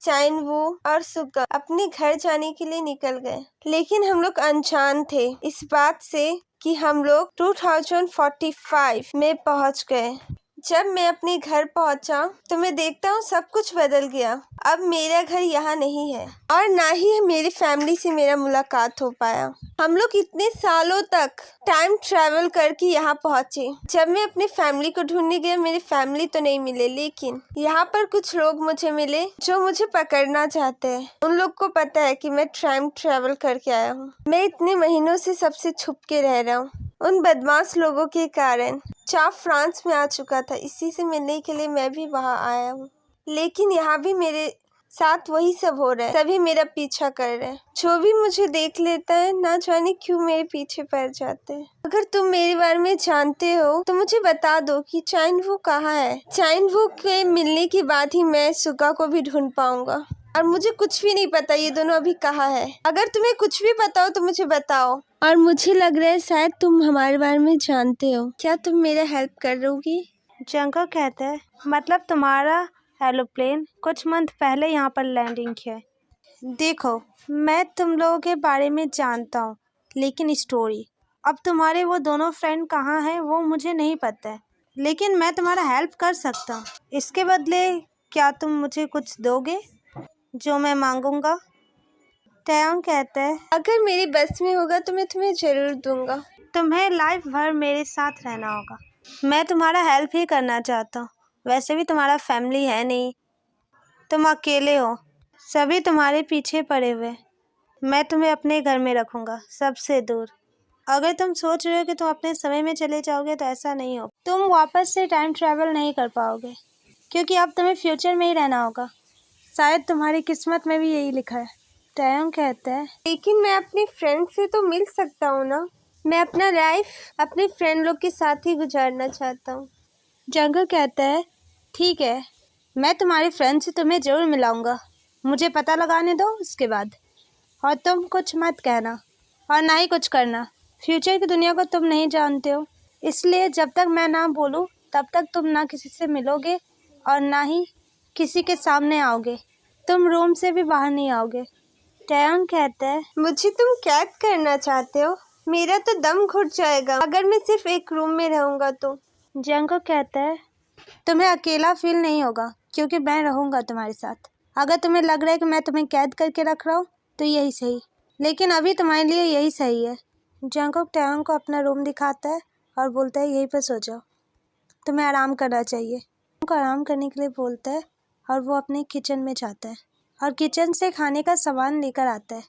चाइनवू और सुगा, अपने घर जाने के लिए निकल गए। लेकिन हम लोग अनजान थे इस बात से कि हम लोग 2045 में पहुंच गए। जब मैं अपने घर पहुंचा तो मैं देखता हूँ सब कुछ बदल गया। अब मेरा घर यहाँ नहीं है और ना ही मेरी फैमिली से मेरा मुलाकात हो पाया। हम लोग इतने सालों तक टाइम ट्रैवल करके यहाँ पहुँचे। जब मैं अपनी फैमिली को ढूंढने गया, मेरी फैमिली तो नहीं मिले, लेकिन यहाँ पर कुछ लोग मुझे मिले जो मुझे पकड़ना चाहते हैं। उन लोग को पता है कि मैं टाइम ट्रैवल करके आया हूँ। मैं इतने महीनों से सबसे छुप के रह रहा हूँ। उन बदमाश लोगों के कारण चाप फ्रांस में आ चुका था, इसी से मिलने के लिए मैं भी वहाँ आया हूँ। लेकिन यहाँ भी मेरे साथ वही सब हो रहा है, सभी मेरा पीछा कर रहे हैं। जो भी मुझे देख लेता है ना जाने क्यों मेरे पीछे पड़ जाते हैं। अगर तुम मेरे बारे में जानते हो तो मुझे बता दो कि चाइनवू कहाँ है। चाइनवू के मिलने के बाद ही मैं सुगा को भी ढूंढ पाऊंगा, और मुझे कुछ भी नहीं पता ये दोनों अभी कहाँ है। अगर तुम्हें कुछ भी पता हो तो मुझे बताओ। और मुझे लग रहा है शायद तुम हमारे बारे में जानते हो, क्या तुम मेरा हेल्प करोगी? जंगकुक कहता है, मतलब तुम्हारा एरोप्लेन कुछ मंथ पहले यहाँ पर लैंडिंग किया है। देखो, मैं तुम लोगों के बारे में जानता हूँ, लेकिन स्टोरी, अब तुम्हारे वो दोनों फ्रेंड कहाँ हैं वो मुझे नहीं पता है, लेकिन मैं तुम्हारा हेल्प कर सकता हूँ। इसके बदले क्या तुम मुझे कुछ दोगे जो मैं मांगूंगा? टैयोंग कहता है, अगर मेरी बस में होगा तो मैं तुम्हें जरूर दूंगा। तुम्हें लाइफ भर मेरे साथ रहना होगा। मैं तुम्हारा हेल्प ही करना चाहता हूँ। वैसे भी तुम्हारा फैमिली है नहीं, तुम अकेले हो, सभी तुम्हारे पीछे पड़े हुए। मैं तुम्हें अपने घर में रखूँगा, सबसे दूर। अगर तुम सोच रहे हो कि तुम अपने समय में चले जाओगे तो ऐसा नहीं हो। तुम वापस से टाइम ट्रैवल नहीं कर पाओगे, क्योंकि अब तुम्हें फ्यूचर में ही रहना होगा। शायद तुम्हारी किस्मत में भी यही लिखा है। टैयोंग कहता है लेकिन मैं अपनी फ्रेंड से तो मिल सकता हूँ ना। मैं अपना लाइफ अपने फ्रेंड लोग के साथ ही गुजारना चाहता हूँ। जंगल कहता है ठीक है, मैं तुम्हारे फ्रेंड से तुम्हें ज़रूर मिलाऊंगा, मुझे पता लगाने दो उसके बाद। और तुम कुछ मत कहना और ना ही कुछ करना, फ्यूचर की दुनिया को तुम नहीं जानते हो, इसलिए जब तक मैं ना बोलूँ तब तक तुम ना किसी से मिलोगे और ना ही किसी के सामने आओगे। तुम रूम से भी बाहर नहीं आओगे। टैयोंग कहता है मुझे तुम कैद करना चाहते हो? मेरा तो दम घुट जाएगा अगर मैं सिर्फ एक रूम में रहूँगा तो। जंगल कहता है तुम्हें अकेला फील नहीं होगा क्योंकि मैं रहूँगा तुम्हारे साथ। अगर तुम्हें लग रहा है कि मैं तुम्हें कैद करके रख रहा हूँ तो यही सही, लेकिन अभी तुम्हारे लिए यही सही है। जंगल टैयोंग को अपना रूम दिखाता है और बोलता है यहीं पर सो जाओ, तुम्हें आराम करना चाहिए। उनको आराम करने के लिए बोलता है और वो अपने किचन में जाता है और किचन से खाने का सामान लेकर आता है।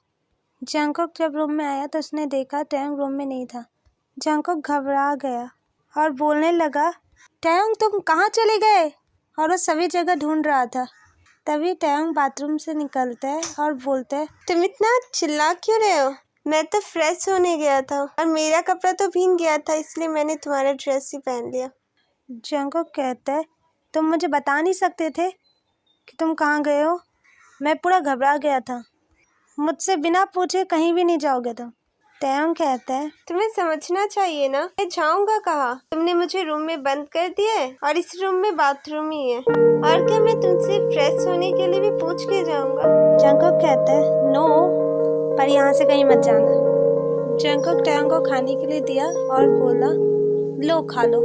जंगकुक जब रूम में आया तो उसने देखा टैयोंग रूम में नहीं था। जंगकुक घबरा गया और बोलने लगा टैयोंग तुम कहाँ चले गए? और वो सभी जगह ढूंढ रहा था। तभी टैयोंग बाथरूम से निकलता है और बोलता है तुम इतना चिल्ला क्यों रहे हो? मैं तो फ्रेश होने गया था और मेरा कपड़ा तो भीग गया था, इसलिए मैंने तुम्हारा ड्रेस ही पहन लिया। जंगकुक कहता है तुम मुझे बता नहीं सकते थे कि तुम कहाँ गए हो? मैं पूरा घबरा गया था, मुझसे बिना पूछे कहीं भी नहीं जाओगे तुम। टैयोंग कहता है तुम्हें समझना चाहिए ना, मैं जाऊंगा कहाँ? तुमने मुझे रूम में बंद कर दिया है और इस रूम में बाथरूम ही है, और क्या मैं तुमसे फ्रेश होने के लिए भी पूछ के जाऊंगा? जंगकुक कहता है नो, पर यहाँ से कहीं मत जाना। जंगकुक टैयोंग को खाने के लिए दिया और बोला लो खा लो,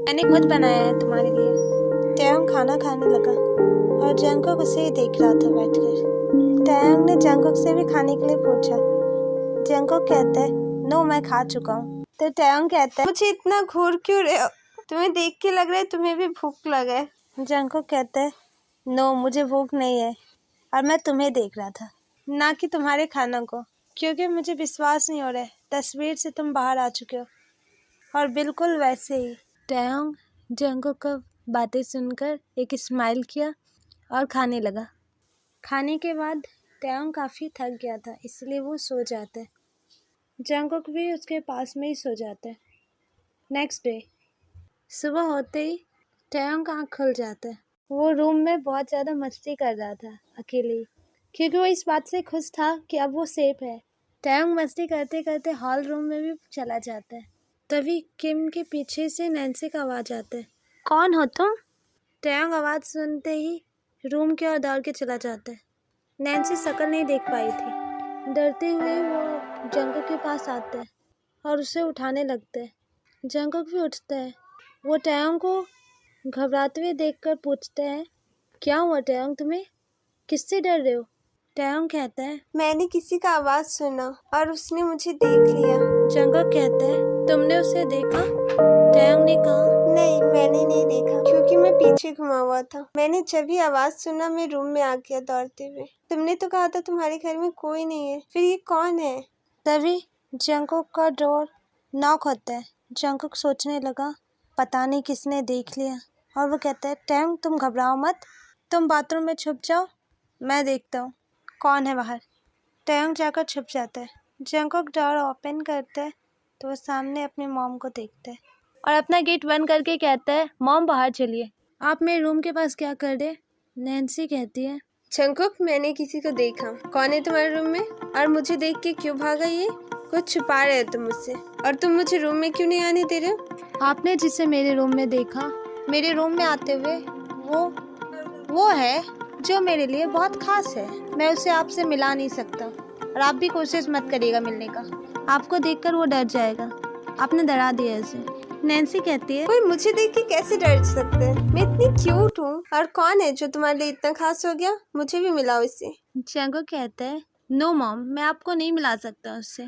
मैंने खुद बनाया है तुम्हारे लिए। टैयोंग खाना खाने लगा और जंगकुक उसे ही देख रहा था बैठकर। टैयोंग ने जंगकुक से भी खाने के लिए पूछा। जंगकुक कहता है नो, मैं खा चुका हूँ। तो टैयोंग कहता है मुझे इतना घूर क्यों रहे हो? तुम्हें देख के लग रहा है तुम्हें भी भूख लगा है। जंगकुक कहता है नो, मुझे भूख नहीं है और मैं तुम्हें देख रहा था, ना कि तुम्हारे खाना को, क्योंकि मुझे विश्वास नहीं हो रहा है तस्वीर से तुम बाहर आ चुके हो और बिल्कुल वैसे ही। टैयोंग जंगकुक का बातें सुनकर एक स्माइल किया और खाने लगा। खाने के बाद टैयोंग काफ़ी थक गया था, इसलिए वो सो जाता है। जंगकुक भी उसके पास में ही सो जाता है। नेक्स्ट डे सुबह होते ही टैयोंग का आँख खुल जाता है। वो रूम में बहुत ज़्यादा मस्ती कर रहा था अकेले ही, क्योंकि वो इस बात से खुश था कि अब वो सेफ है। टैयोंग मस्ती करते करते हॉल रूम में भी चला जाता है। तभी किम के पीछे से नैन्सी का आवाज़ आता है कौन हो तुम? टैयोंग आवाज़ सुनते ही रूम की ओर दौड़ के चला जाता है। नैन्सी शक्ल नहीं देख पाई थी। डरते हुए वो जंगकुक के पास आता है और उसे उठाने लगता है। जंगकुक भी उठता है। वो टैयोंग को घबराते हुए देखकर पूछता है क्या हुआ टैयोंग, तुम्हें किससे डर रहे हो? टैयोंग कहता है मैंने किसी का आवाज सुना और उसने मुझे देख लिया। जंगकुक कहता है तुमने उसे देखा? टैयोंग ने कहा नहीं, मैंने नहीं देखा क्योंकि मैं पीछे घुमा हुआ था। मैंने जब भी आवाज सुना मैं रूम में आ गया दौड़ते हुए। तुमने तो कहा था तुम्हारे घर में कोई नहीं है, फिर ये कौन है? तभी जंगकुक का डोर नॉक होता है। जंगकुक सोचने लगा पता नहीं किसने देख लिया, और वो कहता है टैयोंग तुम घबराओ मत, तुम बाथरूम में छुप जाओ, मैं देखता हूँ कौन है बाहर। टैयोंग जाकर छुप जाता है। जंगकुक डोर ओपन करता है तो वो सामने अपनी मॉम को देखता है और अपना गेट बंद करके कहता है मॉम बाहर चलिए, आप मेरे रूम के पास क्या कर रहे? नैन्सी कहती है जंगकुक, मैंने किसी को देखा। कौन है तुम्हारे रूम में और मुझे देख के क्यों भागा? ये कुछ छुपा रहे हो तुम मुझसे, और तुम मुझे रूम में क्यों नहीं आने दे रहे हो? आपने जिसे मेरे रूम में देखा, मेरे रूम में आते हुए, वो है जो मेरे लिए बहुत खास है। मैं उसे आपसे मिला नहीं सकता और आप भी कोशिश मत करिएगा मिलने का, आपको देखकर वो डर जाएगा, आपने डरा दिया उसे। नैन्सी कहती है कोई मुझे देख के कैसे डर सकते हैं? मैं इतनी क्यूट हूँ, और कौन है जो तुम्हारे लिए इतना खास हो गया? मुझे भी मिलाओ इससे। जंगकुक कहता है नो मॉम, मैं आपको नहीं मिला सकता उससे,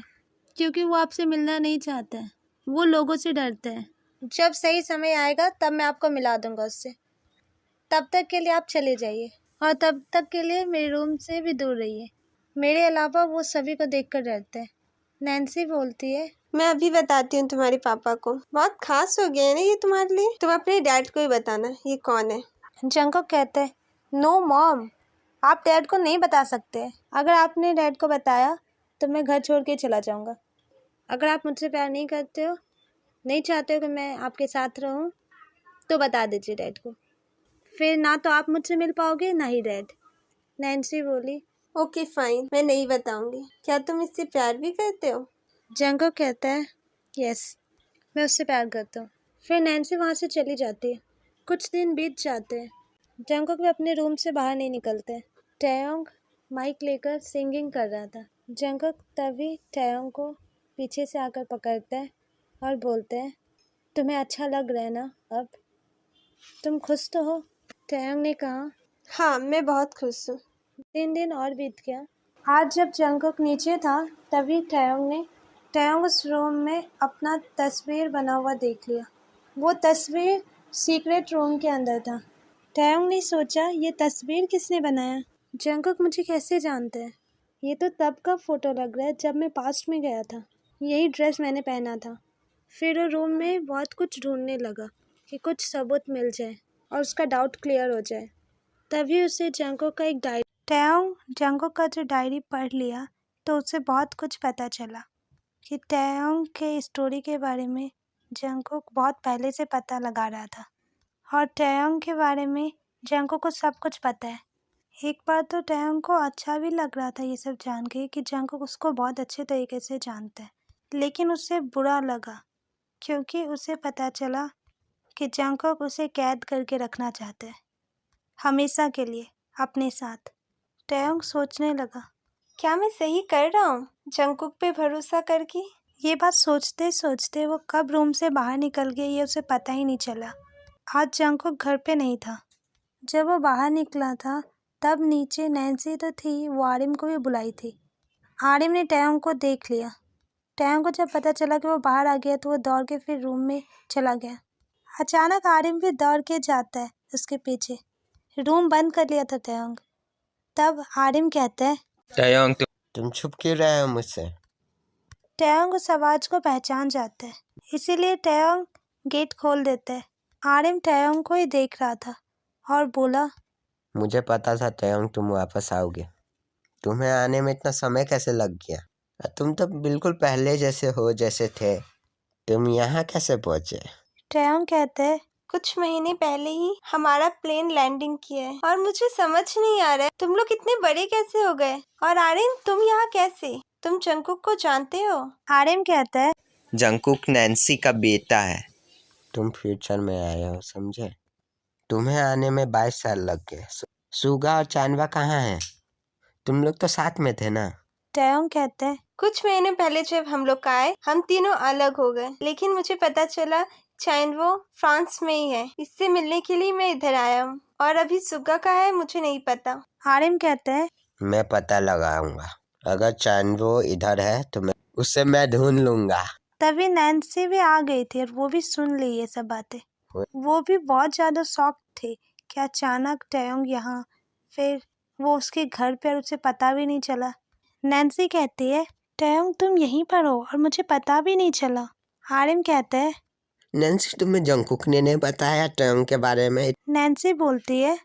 क्योंकि वो आपसे मिलना नहीं चाहता है, वो लोगों से डरता है। जब सही समय आएगा तब मैं आपको मिला दूंगा उससे, तब तक के लिए आप चले जाइए और तब तक के लिए मेरे रूम से भी दूर रहिए, मेरे अलावा वो सभी को देखकर डरते हैं। नैन्सी बोलती है मैं अभी बताती हूँ तुम्हारे पापा को, बहुत खास हो गया है ना ये तुम्हारे लिए। तुम अपने डैड को ही बताना ये कौन है। जंगकुक कहता है नो मॉम, आप डैड को नहीं बता सकते। अगर आपने डैड को बताया तो मैं घर छोड़ के चला जाऊँगा। अगर आप मुझसे प्यार नहीं करते हो, नहीं चाहते हो कि मैं आपके साथ रहूं, तो बता दीजिए डैड को। फिर ना तो आप मुझसे मिल पाओगे ना ही डैड। नैन्सी बोली। ओके फाइन, मैं नहीं बताऊंगी। क्या तुम इससे प्यार भी करते हो? जंगो कहता है यस, मैं उससे प्यार करता हूँ। फिर नैन्सी वहाँ से चली जाती है। कुछ दिन बीत जाते हैं। जंगो भी अपने रूम से बाहर नहीं निकलते। टैयोंग माइक लेकर सिंगिंग कर रहा था। जंगो तभी टैयोंग को पीछे से आकर पकड़ता है और बोलते हैं, तुम्हें अच्छा लग रहा है ना अब? तुम खुश तो हो? टैयोंग ने कहा, हाँ, मैं बहुत खुश हूँ। 3 दिन और बीत गया। आज जब जंगकुक नीचे था तभी टैयोंग उस रूम में अपना तस्वीर बना हुआ देख लिया। वो तस्वीर सीक्रेट रूम के अंदर था। टैयोंग ने सोचा, ये तस्वीर किसने बनाया? जंगकुक मुझे कैसे जानते हैं? ये तो तब का फोटो लग रहा है जब मैं पास्ट में गया था। यही ड्रेस मैंने पहना था। फिर वो रूम में बहुत कुछ ढूंढने लगा कि कुछ सबूत मिल जाए और उसका डाउट क्लियर हो जाए। तभी उसे जंगकुक का एक डायरी टैयोंग जंगकुक का जो डायरी पढ़ लिया तो उसे बहुत कुछ पता चला कि टैयोंग के स्टोरी के बारे में जंगकुक बहुत पहले से पता लगा रहा था और टैयोंग के बारे में जंगकुक को सब कुछ पता है। एक बार तो टैयोंग को अच्छा भी लग रहा था ये सब जान के कि जंगकुक उसको बहुत अच्छे तरीके से जानता है, लेकिन उसे बुरा लगा क्योंकि उसे पता चला कि जंगकुक उसे कैद करके रखना चाहता है हमेशा के लिए अपने साथ। टैयोंग सोचने लगा, क्या मैं सही कर रहा हूँ जंगकुक पे भरोसा करके? ये बात सोचते सोचते वो कब रूम से बाहर निकल गई ये उसे पता ही नहीं चला। आज जंगकुक घर पे नहीं था। जब वो बाहर निकला था तब नीचे नैन्सी तो थी, वो आरिम को भी बुलाई थी। आरिम ने टैयोंग को देख लिया। टैयोंग को जब पता चला कि वो बाहर आ गया तो वो दौड़ के फिर रूम में चला गया। अचानक आरिम भी दौड़ के जाता है उसके पीछे। रूम बंद कर लिया था टैयोंग। तब आरिम कहता है, टैयोंग तुम छुप क्यों रहे हो मुझसे? टैयोंग उस आवाज को पहचान जाता है, इसीलिए टैयोंग गेट खोल देता है। आरिम टैयोंग को ही देख रहा था और बोला, मुझे पता था टैयोंग तुम वापस आओगे। तुम्हें आने में इतना समय कैसे लग गया? तुम तो बिल्कुल पहले जैसे हो जैसे थे। तुम यहाँ कैसे पहुँचे? टैयोंग कहता है, कुछ महीने पहले ही हमारा प्लेन लैंडिंग किया है और मुझे समझ नहीं आ रहा है तुम लोग इतने बड़े कैसे हो गए। और आर्यन, तुम यहाँ कैसे? तुम जंगकुक को जानते हो? आरिम कहता है, जंगकुक नैन्सी का बेटा है। तुम फ्यूचर में आए हो, समझे? तुम्हें आने में 22 साल लग गए। सुगा और चांदवा कहाँ हैं? तुम लोग तो साथ में थे ना? टैयोंग कहता है, कुछ महीने पहले जब हम लोग आए हम तीनों अलग हो गए, लेकिन मुझे पता चला चाइनवो फ्रांस में ही है। इससे मिलने के लिए मैं इधर आया हूँ। और अभी सुगा कहाँ है मुझे नहीं पता। आरिम कहता है, मैं पता लगाऊंगा। अगर चांदवो इधर है तो उसे मैं ढूंढ लूंगा। तभी नैन्सी भी आ गई थी और वो भी सुन ली ये सब बातें। वो भी बहुत ज़्यादा शॉक थे कि अचानक टैयोंग यहाँ, फिर वो उसके घर पे और उसे पता भी नहीं चला। नैन्सी कहती है, टैयोंग तुम यहीं पर हो और मुझे पता भी नहीं चला। आरिम कहता है, नैन्सी तुम्हें जंगकुक ने नहीं बताया टैयोंग के बारे में? नैन्सी बोलती है,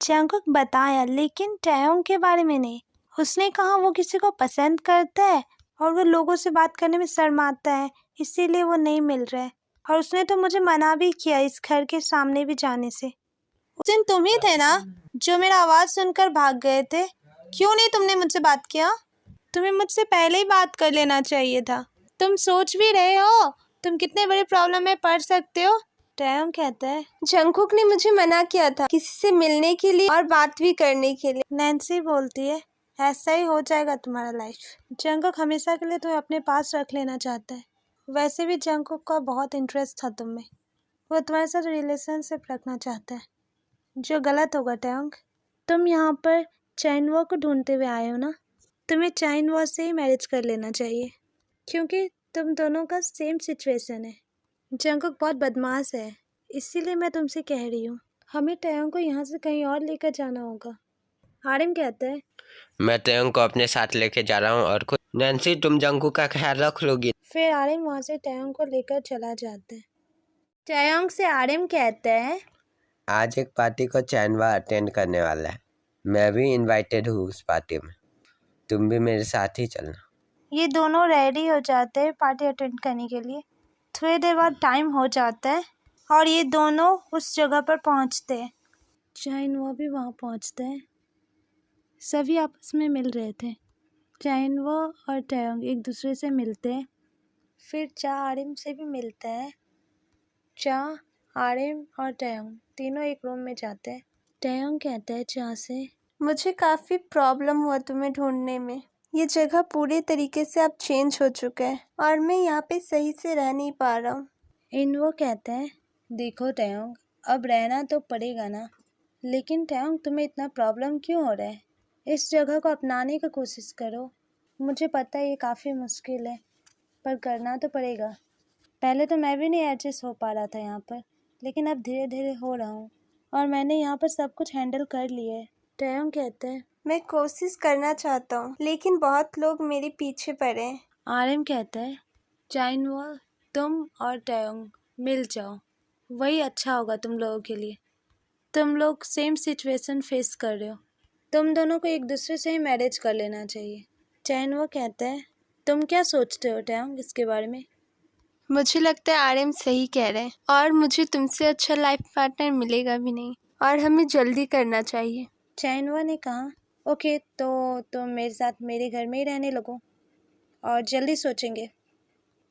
जंगकुक बताया लेकिन टैयोंग के बारे में नहीं। उसने कहा वो किसी को पसंद करता है और वो लोगों से बात करने में शर्माता है, इसीलिए वो नहीं मिल रहा है। और उसने तो मुझे मना भी किया इस घर के सामने भी जाने से। उस दिन तुम ही थे ना जो मेरा आवाज़ सुनकर भाग गए थे? क्यों नहीं तुमने मुझसे बात किया? तुम्हें मुझसे पहले ही बात कर लेना चाहिए था। तुम सोच भी रहे हो तुम कितने बड़े प्रॉब्लम में पड़ सकते हो? टैयोंग कहता है, जंगकुक ने मुझे मना किया था किसी से मिलने के लिए और बात भी करने के लिए। नैन्सी बोलती है, ऐसा ही हो जाएगा तुम्हारा लाइफ। जंगकुक हमेशा के लिए तुम्हें अपने पास रख लेना चाहता है। वैसे भी जंगकुक का बहुत इंटरेस्ट था तुम में। वो तुम्हारे साथ रिलेशनशिप रखना चाहता है, जो गलत होगा टैयोंग। तुम यहाँ पर चाइनवो को ढूंढते हुए आए हो ना? तुम्हें चाइनवो से ही मैरिज कर लेना चाहिए क्योंकि तुम दोनों का सेम सिचुएशन है। जंगकुक बहुत बदमाश है, इसीलिए मैं तुमसे कह रही हूँ हमें टैयोंग को यहाँ से कहीं और लेकर जाना होगा। आरिम कहता है, मैं टैयोंग को अपने साथ लेके जा रहा हूँ और खुद। नैन्सी तुम जंगकुक का ख्याल रख लोगी? फिर आरिम वहाँ से टैयोंग को लेकर चला जाता है। टैयोंग से आरिम कहता है, आज एक पार्टी को चांदवा अटेंड करने वाला है। मैं भी इनवाइटेड हूँ उस पार्टी में, तुम भी मेरे साथ ही चलना। ये दोनों रेडी हो जाते हैं पार्टी अटेंड करने के लिए। थोड़ी देर बाद टाइम हो जाता है और ये दोनों उस जगह पर पहुंचते हैं। चाइनवा भी वहाँ पहुंचते हैं। सभी आपस में मिल रहे थे। चाइनवा और टैयोंग एक दूसरे से मिलते हैं। फिर चा आरिम से भी मिलते हैं। चा, आरिम और टैयोंग तीनों एक रूम में जाते हैं। टैयोंग कहता है चा से, मुझे काफ़ी प्रॉब्लम हुआ तुम्हें ढूंढने में। ये जगह पूरे तरीके से अब चेंज हो चुका है और मैं यहाँ पे सही से रह नहीं पा रहा हूँ। इनवो कहते हैं, देखो टैयोंग, अब रहना तो पड़ेगा ना, लेकिन टैयोंग तुम्हें इतना प्रॉब्लम क्यों हो रहा है? इस जगह को अपनाने की कोशिश करो। मुझे पता है ये काफ़ी मुश्किल है, पर करना तो पड़ेगा। पहले तो मैं भी नहीं एडजस्ट हो पा रहा था यहाँ पर, लेकिन अब धीरे धीरे हो रहा हूँ और मैंने यहाँ पर सब कुछ हैंडल कर लिया है। टैयोंग कहते हैं, मैं कोशिश करना चाहता हूँ लेकिन बहुत लोग मेरे पीछे पड़े हैं। आरिम कहता है, चाइनवा, तुम और टैयोंग मिल जाओ, वही अच्छा होगा तुम लोगों के लिए। तुम लोग सेम सिचुएशन फेस कर रहे हो, तुम दोनों को एक दूसरे से ही मैरिज कर लेना चाहिए। चाइनवा कहता है, तुम क्या सोचते हो टैयोंग इसके बारे में? मुझे लगता है आरएम सही कह रहे हैं और मुझे तुमसे अच्छा लाइफ पार्टनर मिलेगा भी नहीं और हमें जल्दी करना चाहिए। चाइनवा ने कहा, ओके, तो तुम मेरे साथ मेरे घर में ही रहने लगो और जल्दी सोचेंगे,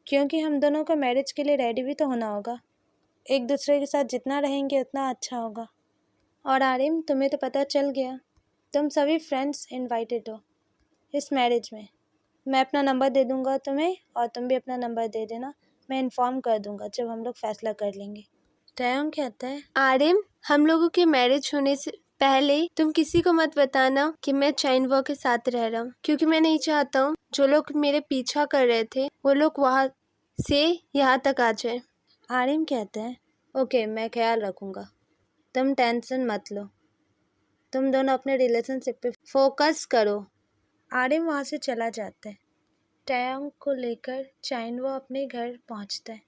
क्योंकि हम दोनों को मैरिज के लिए रेडी भी तो होना होगा। एक दूसरे के साथ जितना रहेंगे उतना अच्छा होगा। और आरिम, तुम्हें तो पता चल गया, तुम सभी फ्रेंड्स इनवाइटेड हो इस मैरिज में। मैं अपना नंबर दे दूंगा तुम्हें और तुम भी अपना नंबर दे देना। मैं इन्फॉर्म कर दूंगा जब हम लोग फैसला कर लेंगे। टैयोंग कहता है, आरएम, हम लोगों के मैरिज होने से पहले तुम किसी को मत बताना कि मैं चाइनवा के साथ रह रहा हूँ, क्योंकि मैं नहीं चाहता हूँ जो लोग मेरे पीछा कर रहे थे वो लोग वहाँ से यहाँ तक आ जाए। आरिम कहते हैं, ओके, मैं ख्याल रखूँगा, तुम टेंशन मत लो, तुम दोनों अपने रिलेशनशिप पे फोकस करो। आरिम वहाँ से चला जाता है। टैयोंग को लेकर चाइनवा अपने घर पहुँचता है।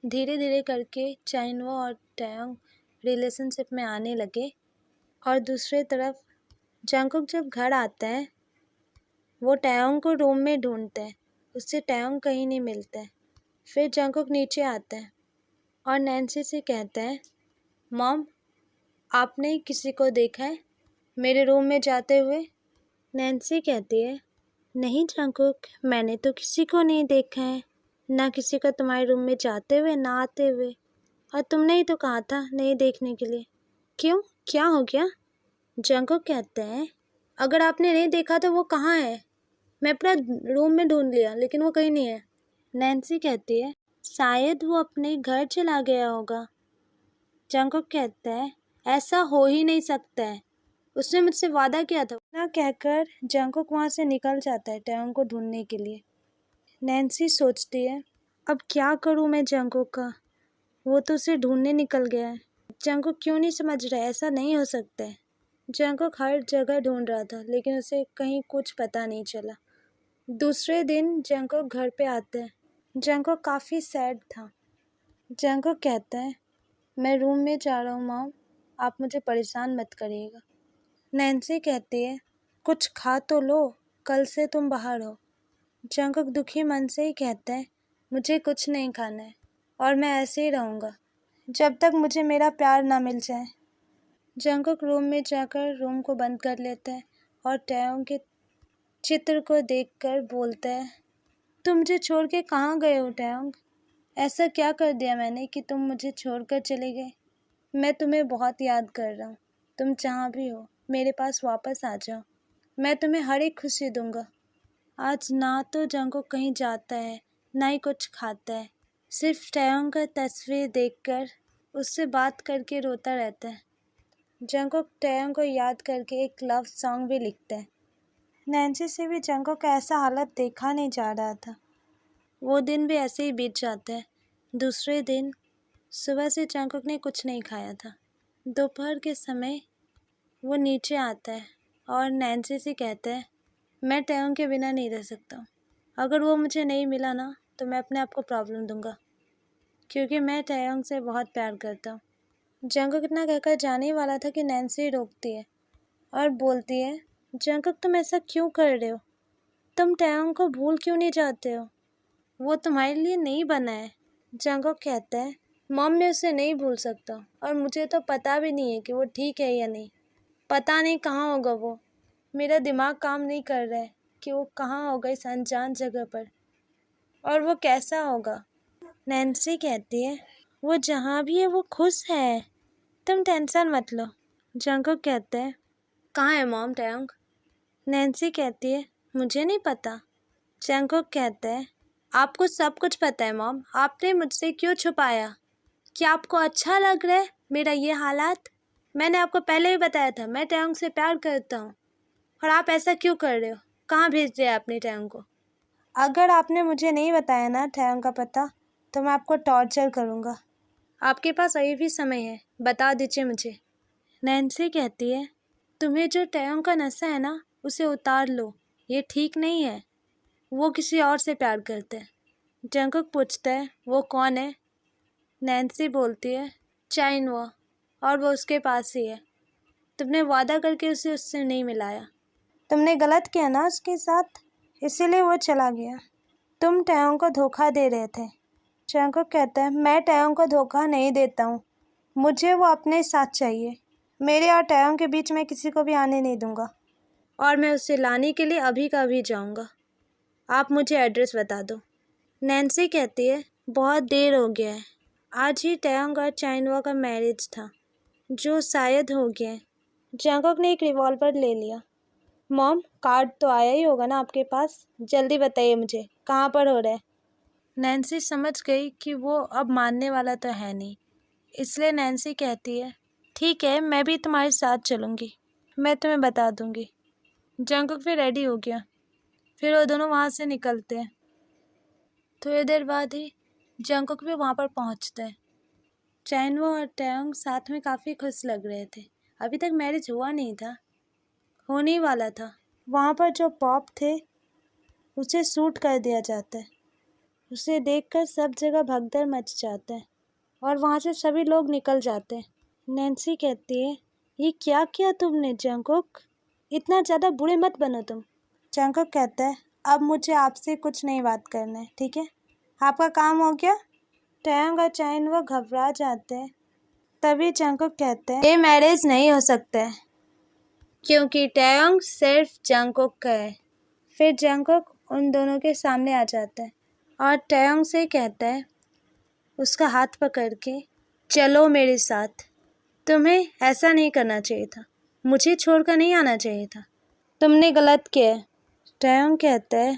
धीरे धीरे करके चाइनवा और टैयोंग रिलेशनशिप में आने लगे। और दूसरी तरफ जंगकुक जब घर आता है, वो टैयोंग को रूम में ढूंढता है, उससे टैयोंग कहीं नहीं मिलता है। फिर जंगकुक नीचे आता है और नैन्सी से कहता है, मॉम, आपने किसी को देखा है मेरे रूम में जाते हुए? नैन्सी कहती है, नहीं जंगकुक, मैंने तो किसी को नहीं देखा है, ना किसी को तुम्हारे रूम में जाते हुए ना आते हुए। और तुमने ही तो कहा था नहीं देखने के लिए। क्यों, क्या हो गया? जंगकुक कहते हैं, अगर आपने नहीं देखा तो वो कहाँ है? मैं पूरा रूम में ढूंढ लिया लेकिन वो कहीं नहीं है। नैन्सी कहती है, शायद वो अपने घर चला गया होगा। जंगकुक कहता है, ऐसा हो ही नहीं सकता है, उसने मुझसे वादा किया था। ना कहकर जंगकुक वहाँ से निकल जाता है टैयोंग को ढूंढने के लिए। नैन्सी सोचती है, अब क्या करूँ मैं जंगकुक का, वो तो उसे ढूंढने निकल गया है। जंगकुक क्यों नहीं समझ रहा है, ऐसा नहीं हो सकता है। जंगकुक हर जगह ढूंढ रहा था लेकिन उसे कहीं कुछ पता नहीं चला। दूसरे दिन जंगकुक घर पे आता है। जंगकुक काफ़ी सैड था। जंगकुक कहता है, मैं रूम में जा रहा हूँ मॉम, आप मुझे परेशान मत करिएगा। नैन्सी कहती है, कुछ खा तो लो, कल से तुम बाहर हो। जंगकुक दुखी मन से ही कहता है, मुझे कुछ नहीं खाना है और मैं ऐसे ही रहूँगा जब तक मुझे मेरा प्यार ना मिल जाए। जंगकुक रूम में जाकर रूम को बंद कर लेता है और टैयोंग के चित्र को देखकर बोलता है, तुम मुझे छोड़ के कहाँ गए हो टैयोंग? ऐसा क्या कर दिया मैंने कि तुम मुझे छोड़कर चले गए? मैं तुम्हें बहुत याद कर रहा हूँ, तुम जहाँ भी हो मेरे पास वापस आ जाओ, मैं तुम्हें हर एक खुशी दूंगा। आज ना तो जंगकुक कहीं जाता है ना ही कुछ खाता है, सिर्फ टैयोंग का तस्वीर देखकर उससे बात करके रोता रहता है। जंगकुक टैयोंग को याद करके एक लव सॉन्ग भी लिखता है। नैन्सी से भी जंगकुक का ऐसा हालत देखा नहीं जा रहा था। वो दिन भी ऐसे ही बीत जाता है। दूसरे दिन सुबह से जंगकुक ने कुछ नहीं खाया था। दोपहर के समय वो नीचे आता है और नैन्सी से कहता है, मैं टैयोंग के बिना नहीं रह सकता, अगर वो मुझे नहीं मिला ना तो मैं अपने आप को प्रॉब्लम दूंगा, क्योंकि मैं टैयोंग से बहुत प्यार करता हूँ। जंगकुक इतना कहकर जाने ही वाला था कि नैन्सी रोकती है और बोलती है, जंगकुक तुम ऐसा क्यों कर रहे हो? तुम टैयोंग को भूल क्यों नहीं जाते हो? वो तुम्हारे लिए नहीं बना है। जंगकुक कहता है, मॉम मैं उसे नहीं भूल सकता और मुझे तो पता भी नहीं है कि वो ठीक है या नहीं। पता नहीं कहाँ होगा वो। मेरा दिमाग काम नहीं कर रहा है कि वो कहाँ होगा इस अनजान जगह पर, और वो कैसा होगा। नैन्सी कहती है, वो जहाँ भी है वो खुश है, तुम टेंशन मत लो। जंगकुक कहता है, कहाँ है मॉम टैयोंग? नैन्सी कहती है, मुझे नहीं पता। जंगकुक कहता है, आपको सब कुछ पता है मॉम, आपने मुझसे क्यों छुपाया? क्या आपको अच्छा लग रहा है मेरा ये हालात? मैंने आपको पहले ही बताया था मैं टैयोंग से प्यार करता हूँ, और आप ऐसा क्यों कर रहे हो? कहाँ भेज दिया आपने टैयोंग को? अगर आपने मुझे नहीं बताया ना टैयोंग का पता, तो मैं आपको टॉर्चर करूँगा। आपके पास अभी भी समय है, बता दीजिए मुझे। नैन्सी कहती है, तुम्हें जो टैयोंग का नशा है ना, उसे उतार लो, ये ठीक नहीं है। वो किसी और से प्यार करते हैं। जंगकुक पूछता है, वो कौन है? नैन्सी बोलती है, चाइनवा, और वो उसके पास ही है। तुमने वादा करके उसे उससे नहीं मिलाया। तुमने गलत किया ना उसके साथ, इसीलिए वो चला गया। तुम टैयोंग को धोखा दे रहे थे। जंगकुक कहता है, मैं टैयोंग को धोखा नहीं देता हूँ, मुझे वो अपने साथ चाहिए। मेरे और टैयोंग के बीच में किसी को भी आने नहीं दूंगा, और मैं उसे लाने के लिए अभी का अभी जाऊंगा। आप मुझे एड्रेस बता दो। नैन्सी कहती है, बहुत देर हो गया है, आज ही टैयोंग और चाइनवा का मैरिज था, जो शायद हो गया है। जंगकुक ने एक रिवॉल्वर ले लिया। मॉम, कार्ड तो आया ही होगा ना आपके पास, जल्दी बताइए मुझे कहाँ पर हो रहा है। नैन्सी समझ गई कि वो अब मानने वाला तो है नहीं, इसलिए नैन्सी कहती है, ठीक है मैं भी तुम्हारे साथ चलूँगी, मैं तुम्हें बता दूँगी। जंगकुक फिर रेडी हो गया। फिर वो दोनों वहाँ से निकलते हैं। थोड़ी देर बाद ही जंगकुक भी वहाँ पर पहुँचता है। चाइनवा और टैयोंग साथ में काफ़ी खुश लग रहे थे। अभी तक मैरिज हुआ नहीं था, होने ही वाला था। वहाँ पर जो पॉप थे उसे शूट कर दिया जाता है। उसे देखकर सब जगह भगदड़ मच जाता है और वहाँ से सभी लोग निकल जाते हैं। नैन्सी कहती है, ये क्या किया तुमने जंगकुक? इतना ज़्यादा बुरे मत बनो तुम। जंगकुक कहता है, अब मुझे आपसे कुछ नहीं बात करना है, ठीक है? आपका काम हो गया? टैयोंग और चाइनवा घबरा जाते हैं। तभी जंगकुक कहते हैं, ये मैरिज नहीं हो सकता है, क्योंकि टैयोंग सिर्फ जंगकुक का है। फिर जंगकुक उन दोनों के सामने आ जाता है और टैयोंग से कहता है, उसका हाथ पकड़ के, चलो मेरे साथ। तुम्हें ऐसा नहीं करना चाहिए था, मुझे छोड़कर नहीं आना चाहिए था, तुमने गलत किया है। टैयोंग कहता है,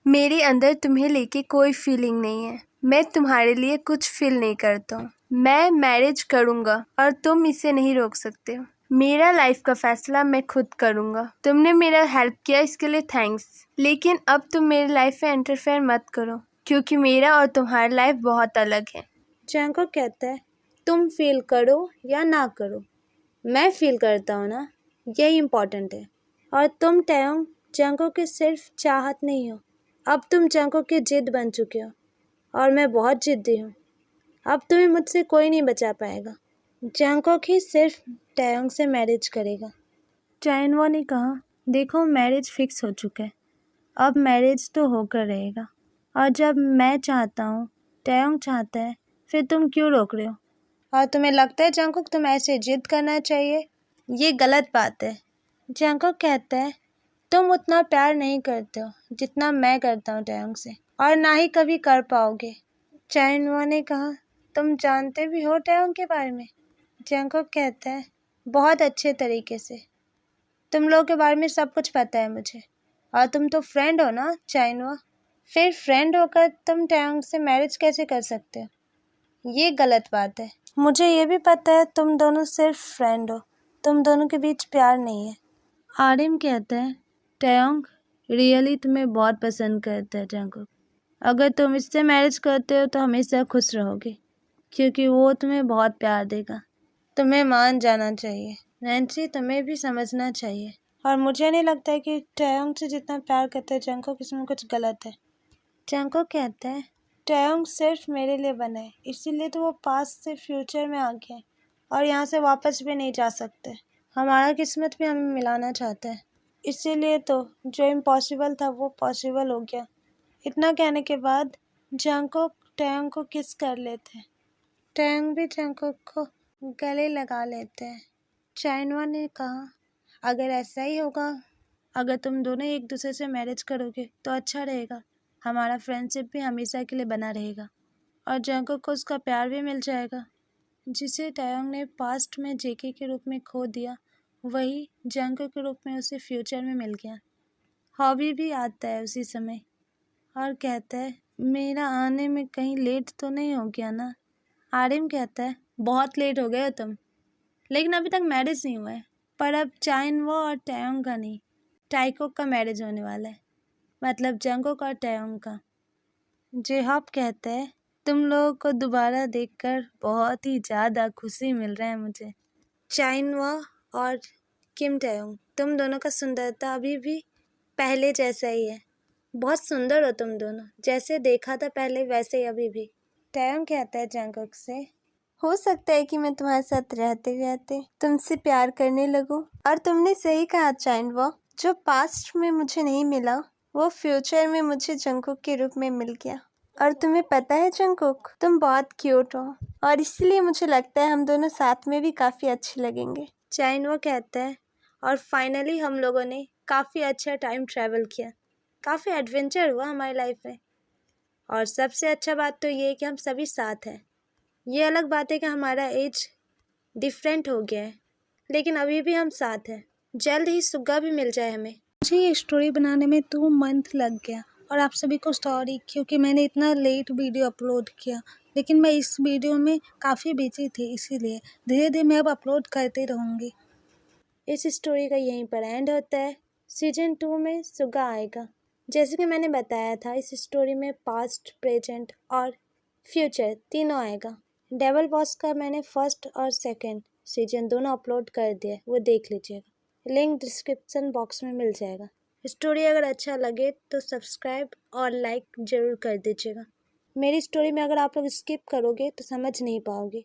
मेरे अंदर तुम्हें लेके कोई फीलिंग नहीं है, मैं तुम्हारे लिए कुछ फील नहीं करता हूँ। मैं मैरिज करूँगा और तुम इसे नहीं रोक सकते हो। मेरा लाइफ का फैसला मैं खुद करूँगा। तुमने मेरा हेल्प किया, इसके लिए थैंक्स, लेकिन अब तुम मेरी लाइफ में इंटरफेयर मत करो, क्योंकि मेरा और तुम्हारा लाइफ बहुत अलग है। जंगकुक कहता है, तुम फील करो या ना करो, मैं फील करता हूँ ना, यही इम्पोर्टेंट है। और तुम टैयोंग जंगकुक की सिर्फ चाहत नहीं हो, अब तुम जंगकुक की जिद बन चुके हो, और मैं बहुत जिद्दी हूँ। अब तुम्हें मुझसे कोई नहीं बचा पाएगा। जंगकुक ही सिर्फ टैयोंग से मैरिज करेगा। चाइनवा ने कहा, देखो मैरिज फिक्स हो चुका है, अब मैरिज तो होकर रहेगा, और जब मैं चाहता हूँ, टैयोंग चाहता है, फिर तुम क्यों रोक रहे हो? और तुम्हें लगता है जंगकुक तुम ऐसे जिद करना चाहिए? ये गलत बात है। जंगकुक कहता है, तुम उतना प्यार नहीं करते हो जितना मैं करता हूँ टैयोंग से, और ना ही कभी कर पाओगे। चाइनवा ने कहा, तुम जानते भी हो टैयोंग के बारे में? जंगकुक कहता है, बहुत अच्छे तरीके से, तुम लोगों के बारे में सब कुछ पता है मुझे, और तुम तो फ्रेंड हो ना चाइनवा, फिर फ्रेंड होकर तुम टैयोंग से मैरिज कैसे कर सकते हो? ये गलत बात है। मुझे ये भी पता है तुम दोनों सिर्फ फ्रेंड हो, तुम दोनों के बीच प्यार नहीं है। आरिम कहता है, टैयोंग रियली तुम्हें बहुत पसंद करता है जंगकुक, अगर तुम इससे मैरिज करते हो तो हमेशा खुश रहोगे, क्योंकि वो तुम्हें बहुत प्यार देगा। तुम्हें मान जाना चाहिए नैन्सी, तुम्हें भी समझना चाहिए, और मुझे नहीं लगता है कि टैयोंग से जितना प्यार करते हैं जंगकुक, इसमें कुछ गलत है। जंगकुक कहता है, टैयोंग सिर्फ मेरे लिए बना है, इसीलिए तो वो पास्ट से फ्यूचर में आ गया है और यहाँ से वापस भी नहीं जा सकते। हमारा किस्मत भी हमें मिलाना चाहता है, इसीलिए तो जो इम्पॉसिबल था वो पॉसिबल हो गया। इतना कहने के बाद जंगकुक टैंग को किस कर लेते हैं। टैंग भी जंगकुक को गले लगा लेते हैं। चाइनवा ने कहा, अगर ऐसा ही होगा, अगर तुम दोनों एक दूसरे से मैरिज करोगे तो अच्छा रहेगा। हमारा फ्रेंडशिप भी हमेशा के लिए बना रहेगा और जंगकुक को उसका प्यार भी मिल जाएगा, जिसे टैंग ने पास्ट में जेके के रूप में खो दिया, वही जंगकुक के रूप में उसे फ्यूचर में मिल गया। हॉबी भी आता है उसी समय और कहता है, मेरा आने में कहीं लेट तो नहीं हो गया ना। आरिम कहता है, बहुत लेट हो गए हो तुम, लेकिन अभी तक मैरिज नहीं हुआ है। पर अब चाइनवो और टैयोंग का नहीं, टाइकोक का मैरिज होने वाला है, मतलब जंगकुक और टैयोंग का। जेहॉप कहता है, तुम लोगों को दोबारा देखकर बहुत ही ज़्यादा खुशी मिल रहा है मुझे। चाइनवो और किम टैयोंग, तुम दोनों का सुंदरता अभी भी पहले जैसा ही है। बहुत सुंदर हो तुम दोनों, जैसे देखा था पहले वैसे ही अभी भी। टैयोंग कहता है जंगकुक से, हो सकता है कि मैं तुम्हारे साथ रहते रहते तुमसे प्यार करने लगूं। और तुमने सही कहा चाइनवो, जो पास्ट में मुझे नहीं मिला वो फ्यूचर में मुझे जंगकुक के रूप में मिल गया। और तुम्हें पता है जंगकुक, तुम बहुत क्यूट हो और इसलिए मुझे लगता है हम दोनों साथ में भी काफ़ी अच्छे लगेंगे। चाइनवो कहता है, और फाइनली हम लोगों ने काफ़ी अच्छा टाइम ट्रैवल किया, काफ़ी एडवेंचर हुआ हमारी लाइफ में। और सबसे अच्छा बात तो ये है कि हम सभी साथ हैं। ये अलग बात है कि हमारा एज डिफरेंट हो गया है, लेकिन अभी भी हम साथ हैं। जल्द ही सुग्गा भी मिल जाए हमें। मुझे ये स्टोरी बनाने में 2 मंथ लग गया और आप सभी को सॉरी, क्योंकि मैंने इतना लेट वीडियो अपलोड किया, लेकिन मैं इस वीडियो में काफ़ी बिजी थी, इसीलिए धीरे धीरे मैं अब अपलोड करती रहूँगी। इस स्टोरी का यहीं पर एंड होता है। सीजन 2 में सुग्गा आएगा। जैसे कि मैंने बताया था, इस स्टोरी में पास्ट, प्रेजेंट और फ्यूचर तीनों आएगा। डेवल बॉस का मैंने फर्स्ट और सेकंड सीजन दोनों अपलोड कर दिया, वो देख लीजिएगा, लिंक डिस्क्रिप्शन बॉक्स में मिल जाएगा। स्टोरी अगर अच्छा लगे तो सब्सक्राइब और लाइक ज़रूर कर दीजिएगा। मेरी स्टोरी में अगर आप लोग स्किप करोगे तो समझ नहीं पाओगे।